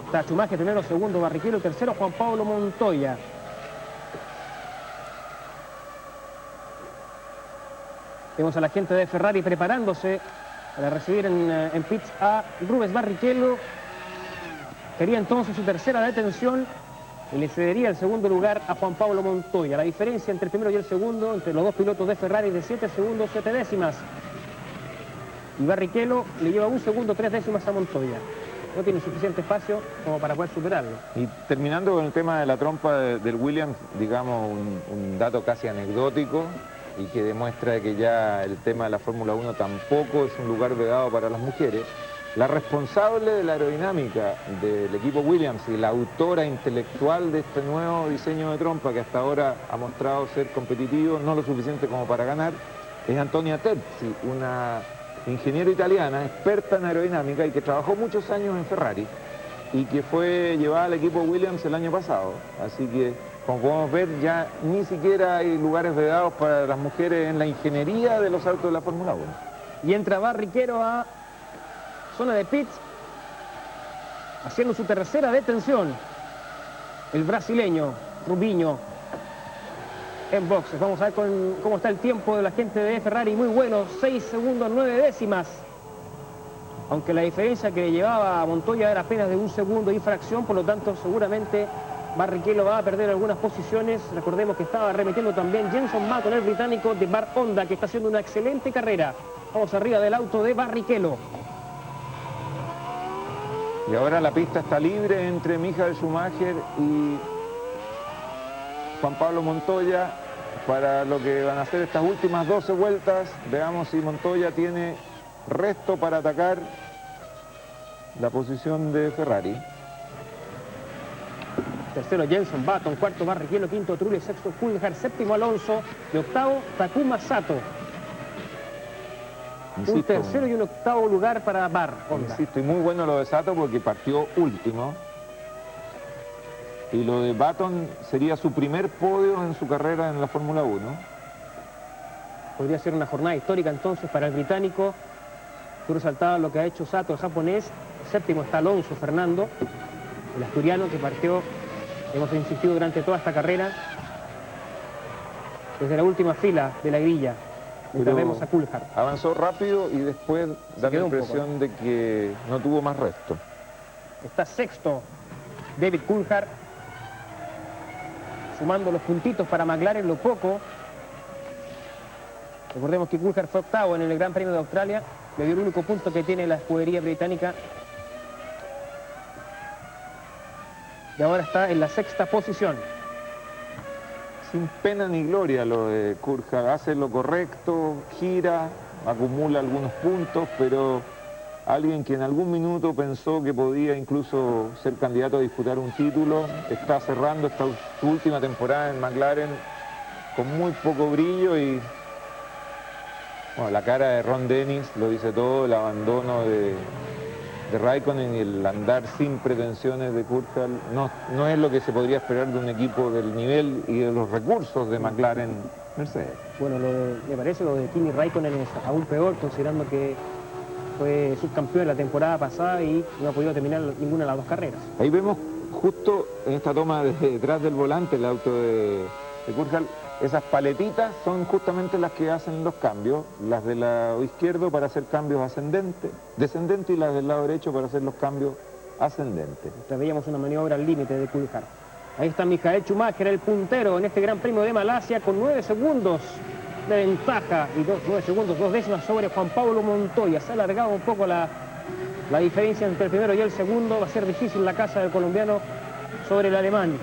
Está Schumacher primero, segundo Barrichello, tercero Juan Pablo Montoya. Vemos a la gente de Ferrari preparándose para recibir en pits a Rubens Barrichello. Quería entonces su tercera detención y le cedería el segundo lugar a Juan Pablo Montoya. La diferencia entre el primero y el segundo, entre los dos pilotos de Ferrari, de 7 segundos, 7 décimas. Y Barrichello le lleva 1 segundo, 3 décimas a Montoya. No tiene suficiente espacio como para poder superarlo. Y terminando con el tema de la trompa del Williams, digamos un dato casi anecdótico. y que demuestra que ya el tema de la Fórmula 1 tampoco es un lugar vedado para las mujeres, la responsable de la aerodinámica del equipo Williams y la autora intelectual de este nuevo diseño de trompa que hasta ahora ha mostrado ser competitivo, no lo suficiente como para ganar, es Antonia Terzi, una ingeniera italiana, experta en aerodinámica y que trabajó muchos años en Ferrari y que fue llevada al equipo Williams el año pasado. Así que, como podemos ver, ya ni siquiera hay lugares vedados para las mujeres en la ingeniería de los autos de la Fórmula 1. Y entra Barrichello a zona de pits, haciendo su tercera detención. El brasileño, Rubinho, en boxes. Vamos a ver cómo está el tiempo de la gente de Ferrari. Muy bueno, 6 segundos 9 décimas. Aunque la diferencia que llevaba a Montoya era apenas de 1 segundo y fracción, por lo tanto seguramente Barrichello va a perder algunas posiciones. Recordemos que estaba remitiendo también Jenson Button, el británico de Bar Honda, que está haciendo una excelente carrera. Vamos arriba del auto de Barrichello. Y ahora la pista está libre entre Michael Schumacher y Juan Pablo Montoya para lo que van a ser estas últimas 12 vueltas. Veamos si Montoya tiene resto para atacar la posición de Ferrari. Tercero Jenson Button, cuarto Barrichello, quinto Trulli, sexto Coulthard, séptimo Alonso y octavo Takuma Sato. Insisto, un tercero y un octavo lugar para Bar Honda. Insisto, y muy bueno lo de Sato porque partió último. Y lo de Button sería su primer podio en su carrera en la Fórmula 1. Podría ser una jornada histórica entonces para el británico. Tú resaltabas lo que ha hecho Sato, el japonés. Séptimo está Alonso Fernando, el asturiano que partió, hemos insistido durante toda esta carrera, desde la última fila de la grilla. Mientras vemos a Coulthard. Avanzó rápido y después da la impresión de que no tuvo más resto. Está sexto David Coulthard, sumando los puntitos para McLaren, lo poco. Recordemos que Coulthard fue octavo en el Gran Premio de Australia, le dio el único punto que tiene la escudería británica. Y ahora está en la sexta posición. Sin pena ni gloria lo de Coulthard, hace lo correcto, gira, acumula algunos puntos, pero alguien que en algún minuto pensó que podía incluso ser candidato a disputar un título, está cerrando su última temporada en McLaren con muy poco brillo y bueno, la cara de Ron Dennis lo dice todo, el abandono de Raikkonen y el andar sin pretensiones de Coulthard no es lo que se podría esperar de un equipo del nivel y de los recursos de McLaren Mercedes. Bueno, me parece lo de Kimi Raikkonen es aún peor, considerando que fue subcampeón la temporada pasada y no ha podido terminar ninguna de las dos carreras. Ahí vemos justo en esta toma detrás del volante el auto de Coulthard. Esas paletitas son justamente las que hacen los cambios, las del lado izquierdo para hacer cambios descendentes y las del lado derecho para hacer los cambios ascendentes. Veíamos una maniobra al límite de Coulthard. Ahí está Michael Schumacher, el puntero en este Gran Premio de Malasia con 9 segundos de ventaja y 9 segundos, 2 décimas sobre Juan Pablo Montoya. Se ha alargado un poco la diferencia entre el primero y el segundo. Va a ser difícil la casa del colombiano sobre el alemán.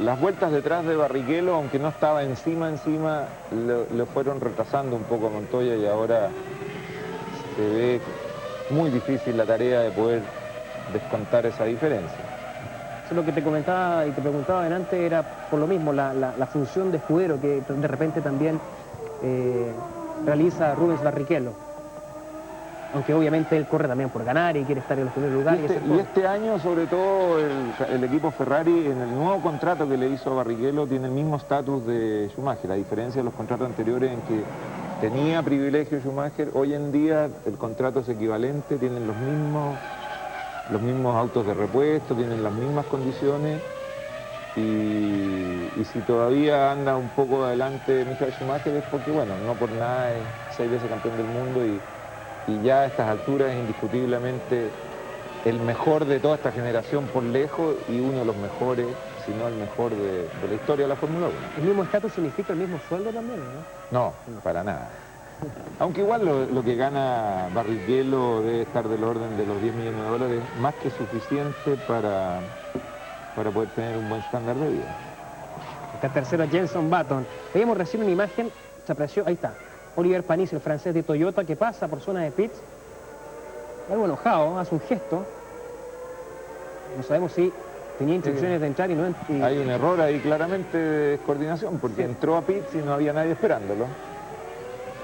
Las vueltas detrás de Barrichello, aunque no estaba encima, lo fueron retrasando un poco a Montoya y ahora se ve muy difícil la tarea de poder descontar esa diferencia. Eso es lo que te comentaba y te preguntaba delante, era por lo mismo la función de escudero que de repente también realiza Rubens Barrichello. Aunque obviamente él corre también por ganar y quiere estar en los primeros lugares. Y este año, sobre todo, el equipo Ferrari, en el nuevo contrato que le hizo a Barrichello, tiene el mismo estatus de Schumacher, a diferencia de los contratos anteriores en que tenía privilegio Schumacher. Hoy en día el contrato es equivalente, tienen los mismos autos de repuesto, tienen las mismas condiciones. Y si todavía anda un poco adelante Michael Schumacher es porque, bueno, no por nada es 6 veces campeón del mundo y ya a estas alturas es indiscutiblemente el mejor de toda esta generación por lejos y uno de los mejores, si no el mejor de la historia de la Fórmula 1. ¿El mismo estatus significa el mismo sueldo también, no? No, para nada. Aunque igual lo que gana Barrichello debe estar del orden de los 10 millones de dólares, más que suficiente para poder tener un buen estándar de vida. Está tercero Jenson Button. Veíamos recién una imagen, se apreció, ahí está. Oliver Panis, el francés de Toyota, que pasa por zona de pits. Algo enojado, hace un gesto. No sabemos si tenía instrucciones de entrar y no... Hay un error ahí claramente de descoordinación, porque entró a pits y no había nadie esperándolo.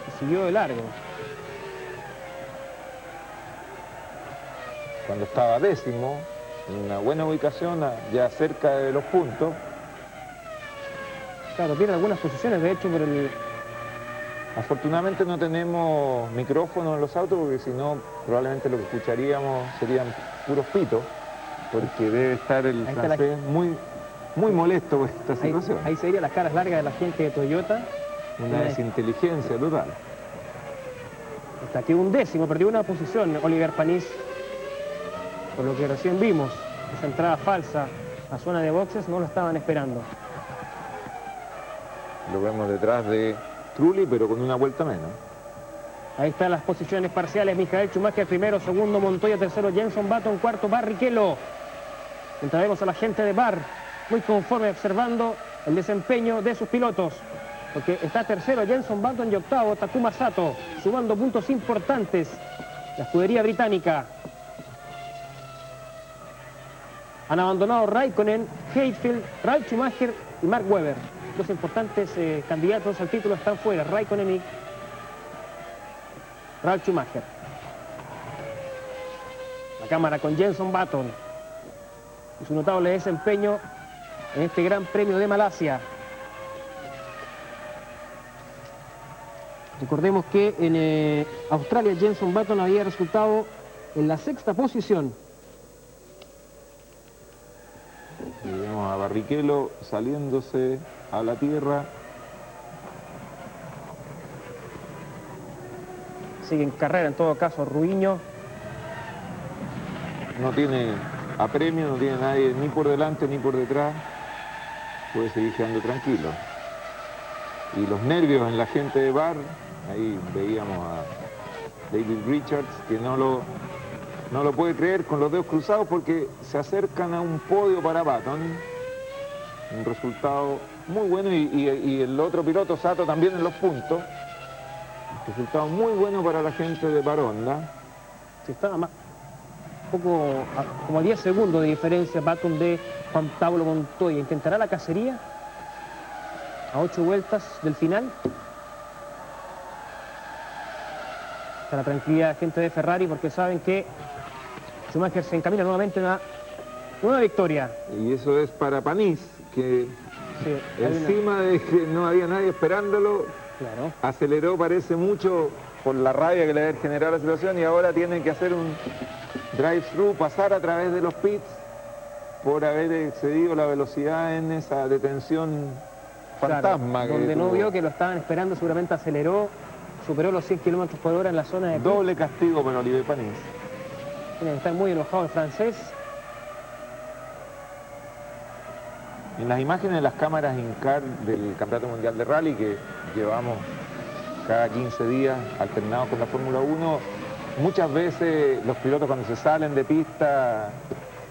Y siguió de largo. Cuando estaba décimo, en una buena ubicación, ya cerca de los puntos. Claro, pierde algunas posiciones, de hecho, por el... Afortunadamente no tenemos micrófonos en los autos, porque si no, probablemente lo que escucharíamos serían puros pitos, porque debe estar el francés muy molesto por esta situación. Ahí serían las caras largas de la gente de Toyota. Una desinteligencia total. Hasta que un décimo, perdió una posición Oliver Panis, por lo que recién vimos, esa entrada falsa a zona de boxes, no lo estaban esperando. Lo vemos detrás de Trulli, pero con una vuelta menos. Ahí están las posiciones parciales. Michael Schumacher primero, segundo Montoya, tercero Jenson Button, cuarto Barrichello. Mientras vemos a la gente de Bar muy conforme observando el desempeño de sus pilotos. Porque está tercero Jenson Button y octavo Takuma Sato, sumando puntos importantes. La escudería británica. Han abandonado Raikkonen, Heidfeld, Ralf Schumacher y Mark Webber. Los importantes candidatos al título están fuera, Raikkonen y Ralf Schumacher. La cámara con Jenson Button y su notable desempeño en este Gran Premio de Malasia. Recordemos que en Australia Jenson Button había resultado en la sexta posición. Y vemos a Barrichello saliéndose a la tierra. Sigue en carrera en todo caso Ruiño. No tiene apremio, no tiene nadie ni por delante ni por detrás. Puede seguir quedando tranquilo. Y los nervios en la gente de Bar, ahí veíamos a David Richards, que no lo puede creer con los dedos cruzados porque se acercan a un podio para Button. Un resultado muy bueno y el otro piloto, Sato, también en los puntos. Resultado muy bueno para la gente de Baronda. Si estaba más, poco, como a 10 segundos de diferencia Button de Juan Pablo Montoya. ¿Intentará la cacería a 8 vueltas del final? Está la tranquilidad de la gente de Ferrari porque saben que Schumacher se encamina nuevamente a una nueva victoria. Y eso es para Panis, que sí, encima de que no había nadie esperándolo, claro, aceleró parece mucho por la rabia que le había generado la situación y ahora tiene que hacer un drive-thru, pasar a través de los pits por haber excedido la velocidad en esa detención fantasma. Claro, donde no vio que lo estaban esperando, seguramente aceleró, superó los 100 km por hora en la zona de pits. Doble castigo para Oliver Panis. Tiene que estar muy enojado el francés. En las imágenes de las cámaras InCar del Campeonato Mundial de Rally que llevamos cada 15 días alternados con la Fórmula 1, muchas veces los pilotos cuando se salen de pista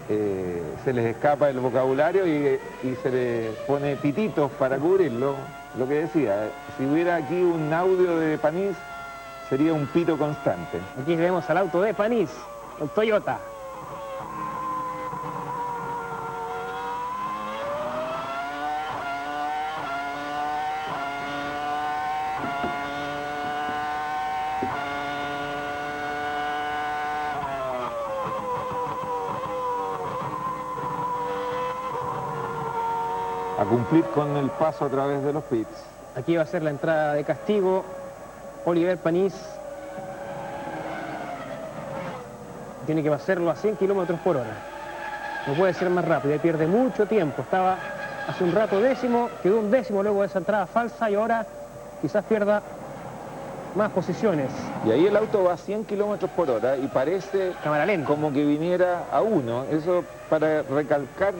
se les escapa el vocabulario y se les pone pititos para cubrirlo. Lo que decía, si hubiera aquí un audio de Panis sería un pito constante. Aquí vemos al auto de Panis, el Toyota. A cumplir con el paso a través de los pits. Aquí va a ser la entrada de castigo. Oliver Panis tiene que hacerlo a 100 km por hora. No puede ser más rápido, pierde mucho tiempo. Estaba hace un rato décimo, quedó un décimo luego de esa entrada falsa y ahora quizás pierda más posiciones. Y ahí el auto va a 100 km por hora y parece cámara lenta, como que viniera a 1. Eso para recalcar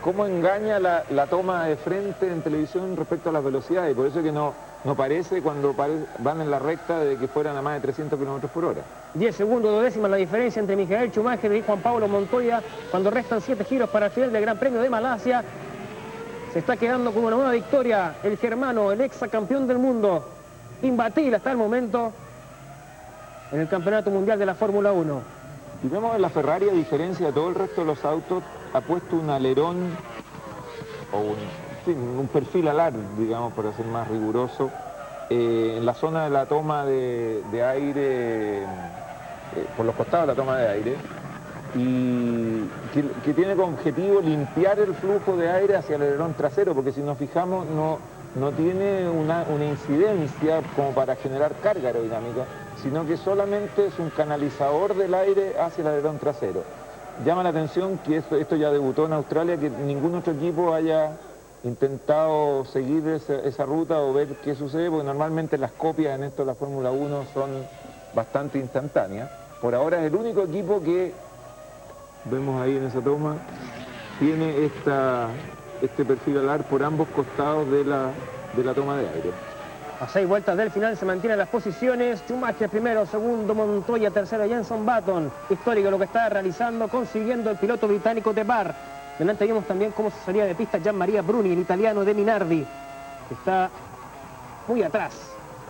cómo engaña la toma de frente en televisión respecto a las velocidades. Por eso es que no parece cuando van en la recta de que fueran a más de 300 km por hora. 10 segundos, 2 décimas la diferencia entre Michael Schumacher y Juan Pablo Montoya cuando restan 7 giros para el final del Gran Premio de Malasia. Se está quedando con una nueva victoria el germano, el exacampeón del mundo, imbatible hasta el momento en el Campeonato Mundial de la Fórmula 1. Y vemos en la Ferrari, a diferencia de todo el resto de los autos, ha puesto un alerón o un perfil alar, digamos, para ser más riguroso, en la zona de la toma de aire, por los costados de la toma de aire, y que tiene como objetivo limpiar el flujo de aire hacia el alerón trasero, porque si nos fijamos no tiene una incidencia como para generar carga aerodinámica, sino que solamente es un canalizador del aire hacia el alerón trasero. Llama la atención que esto ya debutó en Australia, que ningún otro equipo haya intentado seguir esa ruta o ver qué sucede, porque normalmente las copias en esto de la Fórmula 1 son bastante instantáneas. Por ahora es el único equipo que, vemos ahí en esa toma, tiene este perfil alar por ambos costados de la toma de aire. A 6 vueltas del final se mantienen las posiciones. Schumacher primero, segundo Montoya, tercero Jenson Button. Histórico lo que está realizando, consiguiendo el piloto británico de Bar. Delante vimos también cómo se salía de pista Gianmaria Bruni, el italiano de Minardi, que está muy atrás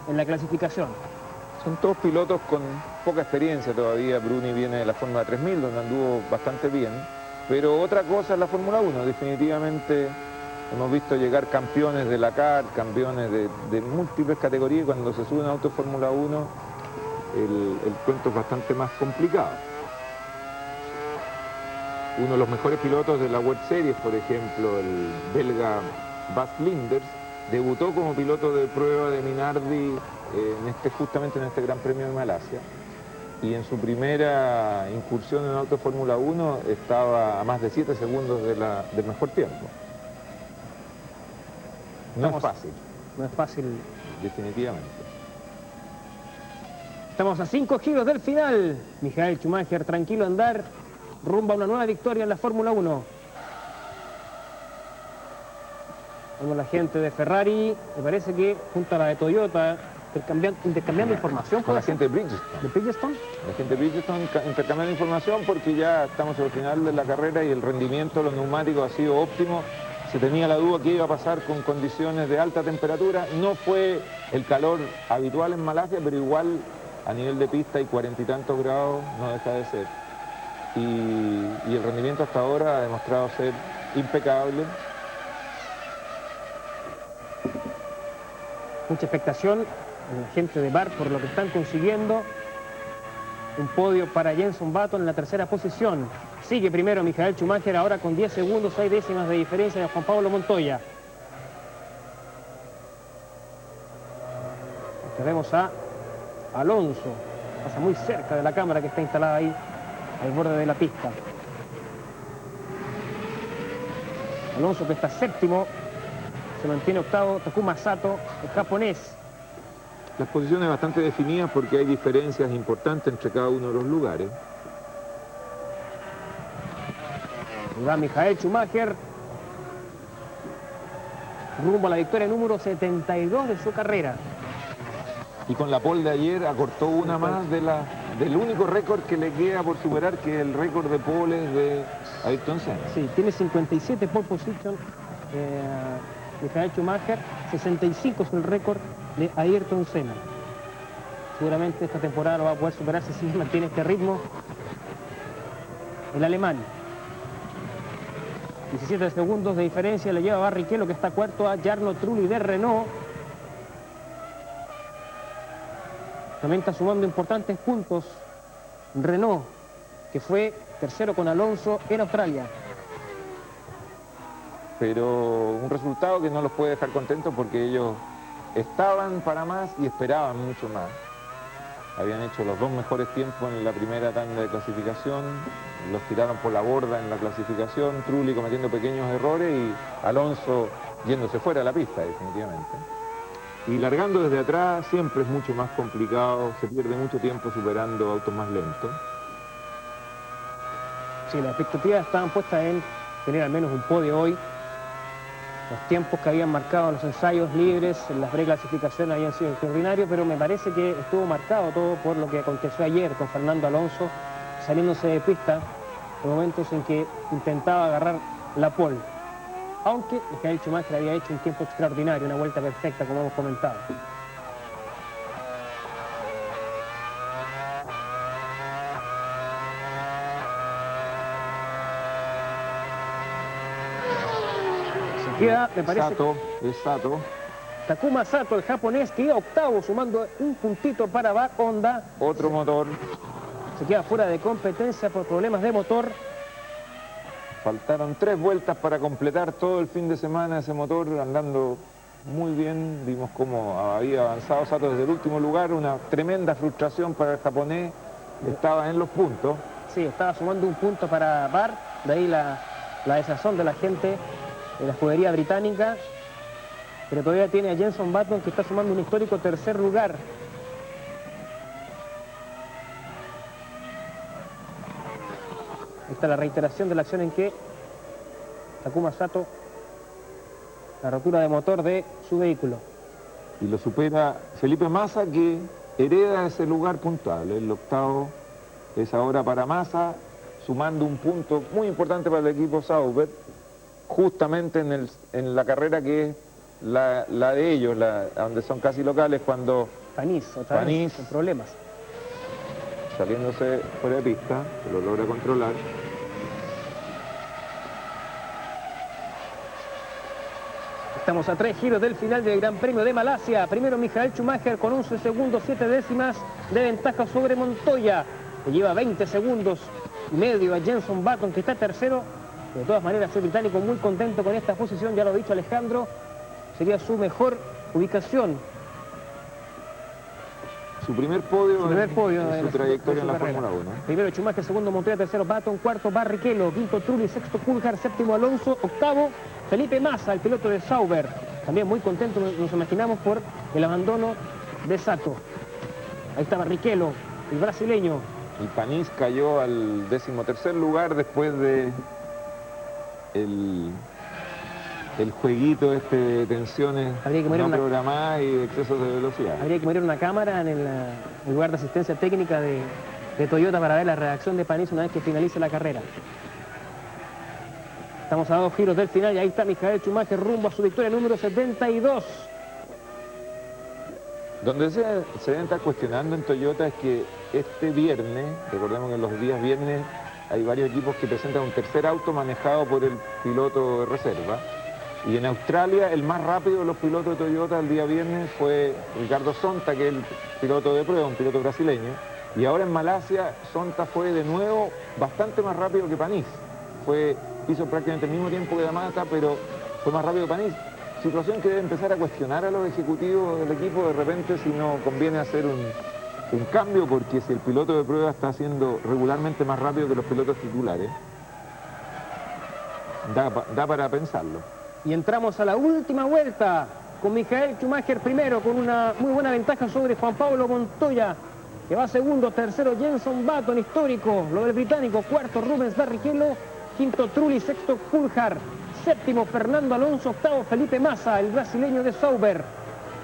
en la clasificación. Son todos pilotos con poca experiencia todavía. Bruni viene de la Fórmula 3000, donde anduvo bastante bien. Pero otra cosa es la Fórmula 1, definitivamente. Hemos visto llegar campeones de la CAR, campeones de múltiples categorías, y cuando se suben a autos Fórmula 1 el cuento es bastante más complicado. Uno de los mejores pilotos de la World Series, por ejemplo, el belga Bas Linders, debutó como piloto de prueba de Minardi justamente en este Gran Premio de Malasia. Y en su primera incursión en auto Fórmula 1 estaba a más de 7 segundos del mejor tiempo. No es fácil. No es fácil. Definitivamente. Estamos a 5 giros del final. Michael Schumacher, tranquilo andar, rumbo a una nueva victoria en la Fórmula 1. Vemos la gente de Ferrari, me parece que junto a la de Toyota, intercambiando información. Con la gente de Bridgestone. ¿De Bridgestone? La gente de Bridgestone intercambiando información porque ya estamos al final de la carrera y el rendimiento de los neumáticos ha sido óptimo. Se tenía la duda que iba a pasar con condiciones de alta temperatura. No fue el calor habitual en Malasia, pero igual a nivel de pista y 40 y tantos grados no deja de ser. Y el rendimiento hasta ahora ha demostrado ser impecable. Mucha expectación en la gente de Bar por lo que están consiguiendo. Un podio para Jenson Button en la tercera posición. Sigue primero Michael Schumacher, ahora con 10 segundos, 6 décimas de diferencia de Juan Pablo Montoya. Vemos a Alonso, pasa muy cerca de la cámara que está instalada ahí, al borde de la pista. Alonso, que está séptimo, se mantiene octavo. Takuma Sato, el japonés. Las posiciones bastante definidas porque hay diferencias importantes entre cada uno de los lugares. Y va Michael Schumacher rumbo a la victoria número 72 de su carrera. Y con la pole de ayer acortó una más del único récord que le queda por superar, que es el récord de poles de Ayrton Senna. Sí, tiene 57 pole position Michael Schumacher, 65 es el récord de Ayrton Senna. Seguramente esta temporada lo va a poder superar si mantiene este ritmo el alemán. 17 segundos de diferencia le lleva a Barrichello, que está cuarto, a Jarno Trulli de Renault. También está sumando importantes puntos Renault, que fue tercero con Alonso en Australia. Pero un resultado que no los puede dejar contentos porque ellos estaban para más y esperaban mucho más. Habían hecho los 2 mejores tiempos en la primera tanda de clasificación, los tiraron por la borda en la clasificación, Trulli cometiendo pequeños errores y Alonso yéndose fuera de la pista, definitivamente. Y largando desde atrás siempre es mucho más complicado, se pierde mucho tiempo superando autos más lentos. Sí, las expectativas estaban puestas en tener al menos un podio hoy. Los tiempos que habían marcado en los ensayos libres, en las preclasificaciones habían sido extraordinarios, pero me parece que estuvo marcado todo por lo que aconteció ayer con Fernando Alonso, saliéndose de pista en momentos en que intentaba agarrar la pole. aunque Michael Schumacher había hecho un tiempo extraordinario, una vuelta perfecta, como hemos comentado. Se queda, me parece, Sato. Takuma Sato, el japonés, que iba octavo, sumando un puntito para Honda. Otro motor. Se queda fuera de competencia por problemas de motor. Faltaron 3 vueltas para completar todo el fin de semana ese motor andando muy bien. Vimos cómo había avanzado Sato desde el último lugar, una tremenda frustración para el japonés. Estaba en los puntos. Sí, estaba sumando un punto para Bar, de ahí la desazón de la gente de la escudería británica. Pero todavía tiene a Jenson Button, que está sumando un histórico tercer lugar. Ahí está la reiteración de la acción en que Takuma Sato, la rotura de motor de su vehículo. Y lo supera Felipe Massa, que hereda ese lugar puntual. El octavo es ahora para Massa, sumando un punto muy importante para el equipo Sauber, justamente en la carrera que es la de ellos, donde son casi locales, cuando Panis, otra vez, con problemas. Saliéndose fuera de pista, se lo logra controlar. Estamos a 3 giros del final del Gran Premio de Malasia. Primero Michael Schumacher con 11 segundos 7 décimas de ventaja sobre Montoya, que lleva 20 segundos y medio a Jenson Button, que está tercero. De todas maneras, el británico muy contento con esta posición, ya lo ha dicho Alejandro, sería su mejor ubicación. Su primer podio, en su trayectoria en la Fórmula 1. Primero Schumacher, segundo Montoya, tercero Button, cuarto Barrichello, quinto Trulli, sexto Coulthard, séptimo Alonso, octavo Felipe Massa, el piloto de Sauber. También muy contento, nos imaginamos, por el abandono de Sato. Ahí está Barrichello, el brasileño. Y Panis cayó al 13º lugar después de el jueguito de tensiones no programadas y de excesos de velocidad. Habría que poner una cámara en el lugar de asistencia técnica de Toyota para ver la reacción de Panis una vez que finalice la carrera. Estamos a 2 giros del final y ahí está Michael Schumacher rumbo a su victoria número 72. Donde se deben estar cuestionando en Toyota es que este viernes, recordemos que en los días viernes hay varios equipos que presentan un tercer auto manejado por el piloto de reserva. Y en Australia el más rápido de los pilotos de Toyota el día viernes fue Ricardo Zonta, que es el piloto de prueba, un piloto brasileño. Y ahora en Malasia Zonta fue de nuevo bastante más rápido que Panis. Hizo prácticamente el mismo tiempo que Yamada, pero fue más rápido que Panis. Situación que debe empezar a cuestionar a los ejecutivos del equipo de repente si no conviene hacer un cambio, porque si el piloto de prueba está siendo regularmente más rápido que los pilotos titulares, da para pensarlo. Y entramos a la última vuelta con Michael Schumacher primero, con una muy buena ventaja sobre Juan Pablo Montoya, que va segundo, tercero Jenson Button, histórico, lo del británico, cuarto Rubens Barrichello, quinto Trulli, sexto Coulthard, séptimo Fernando Alonso, octavo Felipe Massa, el brasileño de Sauber.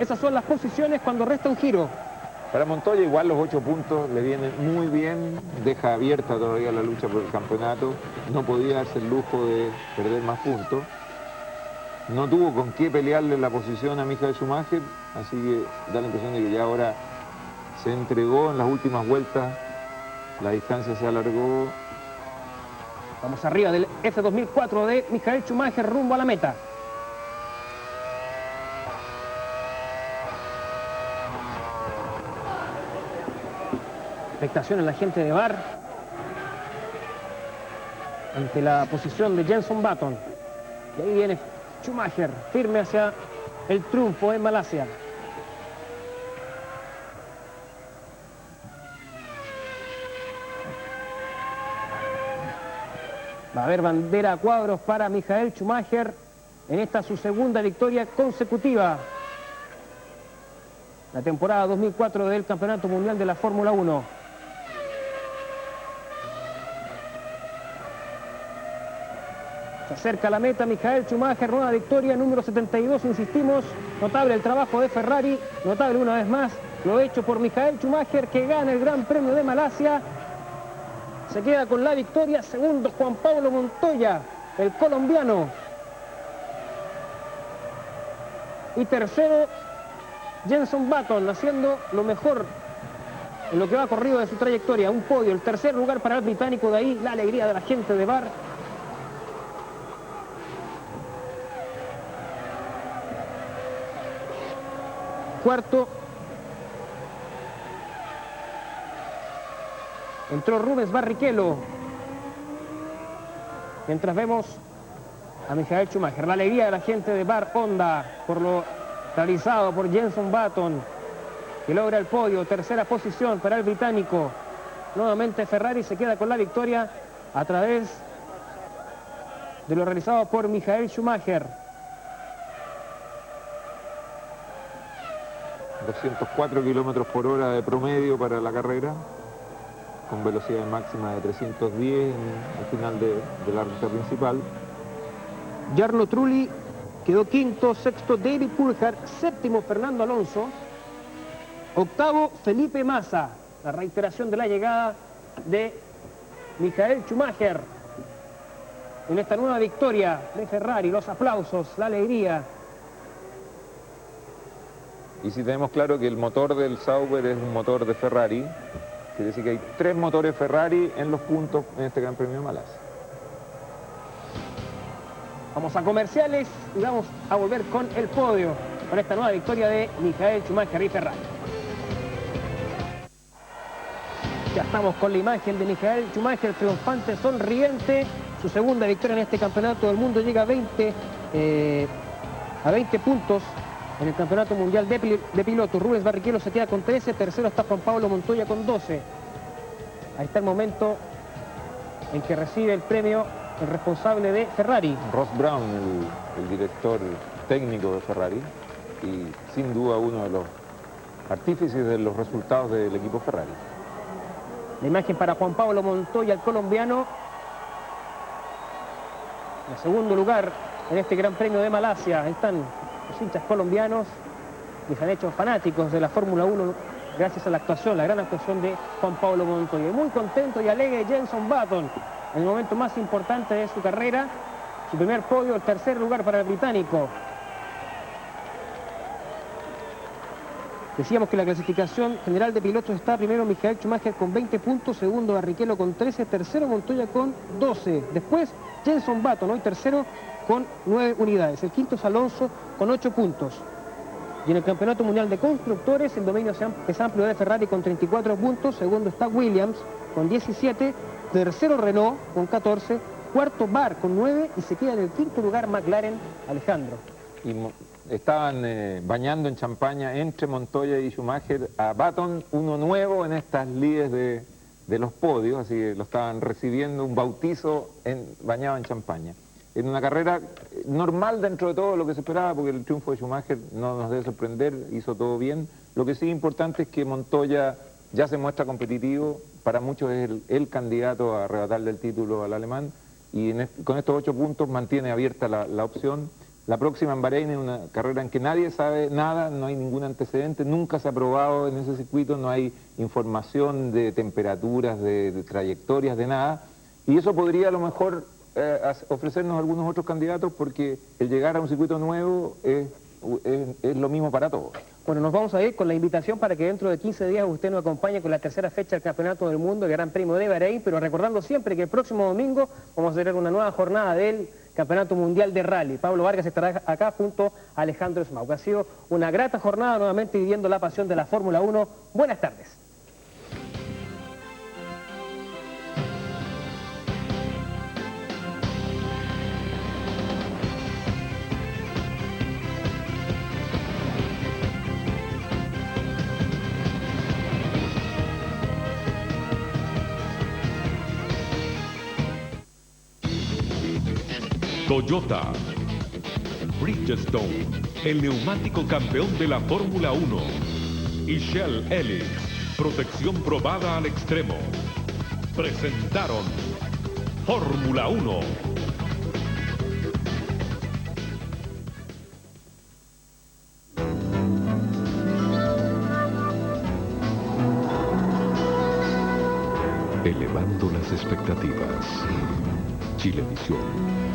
Esas son las posiciones cuando resta un giro. Para Montoya igual los 8 puntos le vienen muy bien, deja abierta todavía la lucha por el campeonato, no podía darse el lujo de perder más puntos. No tuvo con qué pelearle la posición a Michael Schumacher, así que da la impresión de que ya ahora se entregó en las últimas vueltas, la distancia se alargó. Vamos arriba del F2004 de Michael Schumacher rumbo a la meta. Expectación en la gente de Bar ante la posición de Jenson Button. Y ahí viene Schumacher, firme hacia el triunfo en Malasia. Va a haber bandera a cuadros para Michael Schumacher en esta su segunda victoria consecutiva. La temporada 2004 del Campeonato Mundial de la Fórmula 1. Se acerca a la meta Michael Schumacher, nueva victoria número 72, insistimos, notable el trabajo de Ferrari, notable una vez más lo hecho por Michael Schumacher, que gana el Gran Premio de Malasia. Se queda con la victoria, segundo Juan Pablo Montoya, el colombiano. Y tercero, Jenson Button, haciendo lo mejor en lo que va corrido de su trayectoria. Un podio, el tercer lugar para el británico, de ahí la alegría de la gente de Barr. Cuarto, entró Rubens Barrichello. Mientras vemos a Michael Schumacher. La alegría de la gente de Barr Honda por lo realizado por Jenson Button, que logra el podio. Tercera posición para el británico. Nuevamente Ferrari se queda con la victoria a través de lo realizado por Michael Schumacher. 204 kilómetros por hora de promedio para la carrera, con velocidad máxima de 310 al final de la ruta principal. Jarno Trulli quedó quinto, sexto David Coulthard, séptimo Fernando Alonso, octavo Felipe Massa. La reiteración de la llegada de Michael Schumacher en esta nueva victoria de Ferrari. Los aplausos, la alegría. Y si tenemos claro que el motor del Sauber es un motor de Ferrari, quiere decir que hay 3 motores Ferrari en los puntos en este Gran Premio de Malasia. Vamos a comerciales y vamos a volver con el podio, con esta nueva victoria de Michael Schumacher y Ferrari. Ya estamos con la imagen de Michael Schumacher, triunfante, sonriente. Su segunda victoria en este campeonato del mundo, llega a 20 puntos en el campeonato mundial de pilotos. Rubens Barrichello se queda con 13, tercero está Juan Pablo Montoya con 12. Ahí está el momento en que recibe el premio el responsable de Ferrari. Ross Brown, el director técnico de Ferrari, y sin duda uno de los artífices de los resultados del equipo Ferrari. La imagen para Juan Pablo Montoya, el colombiano, en segundo lugar en este Gran Premio de Malasia. Ahí están los hinchas colombianos que se han hecho fanáticos de la Fórmula 1 gracias a la actuación, la gran actuación de Juan Pablo Montoya. Muy contento y alegre Jenson Button en el momento más importante de su carrera. Su primer podio, el tercer lugar para el británico. Decíamos que la clasificación general de pilotos está primero Michael Schumacher con 20 puntos, segundo Barrichello con 13, tercero Montoya con 12. Después Jenson Button, hoy tercero con 9 unidades. El quinto es Alonso con 8 puntos. Y en el Campeonato Mundial de Constructores el dominio es amplio de Ferrari con 34 puntos, segundo está Williams con 17, tercero Renault con 14, cuarto Barr con 9 y se queda en el quinto lugar McLaren, Alejandro. Y estaban bañando en champaña entre Montoya y Schumacher a Button, uno nuevo en estas lides de los podios, así que lo estaban recibiendo, un bautizo bañado en champaña. En una carrera normal dentro de todo lo que se esperaba, porque el triunfo de Schumacher no nos debe sorprender, hizo todo bien. Lo que sí es importante es que Montoya ya se muestra competitivo, para muchos es el candidato a arrebatarle el título al alemán, y con estos 8 puntos mantiene abierta la opción. La próxima en Bahrein es una carrera en que nadie sabe nada, no hay ningún antecedente, nunca se ha probado en ese circuito, no hay información de temperaturas, de trayectorias, de nada, y eso podría a lo mejor ofrecernos algunos otros candidatos, porque el llegar a un circuito nuevo es lo mismo para todos. Bueno, nos vamos a ir con la invitación para que dentro de 15 días usted nos acompañe con la tercera fecha del Campeonato del Mundo, el Gran Premio de Bahrein, pero recordando siempre que el próximo domingo vamos a tener una nueva jornada del Campeonato Mundial de Rally. Pablo Vargas estará acá junto a Alejandro Smaug. Ha sido una grata jornada, nuevamente viviendo la pasión de la Fórmula 1. Buenas tardes. Toyota, Bridgestone, el neumático campeón de la Fórmula 1, y Shell Helix, protección probada al extremo, presentaron Fórmula 1. Elevando las expectativas. Chilevisión.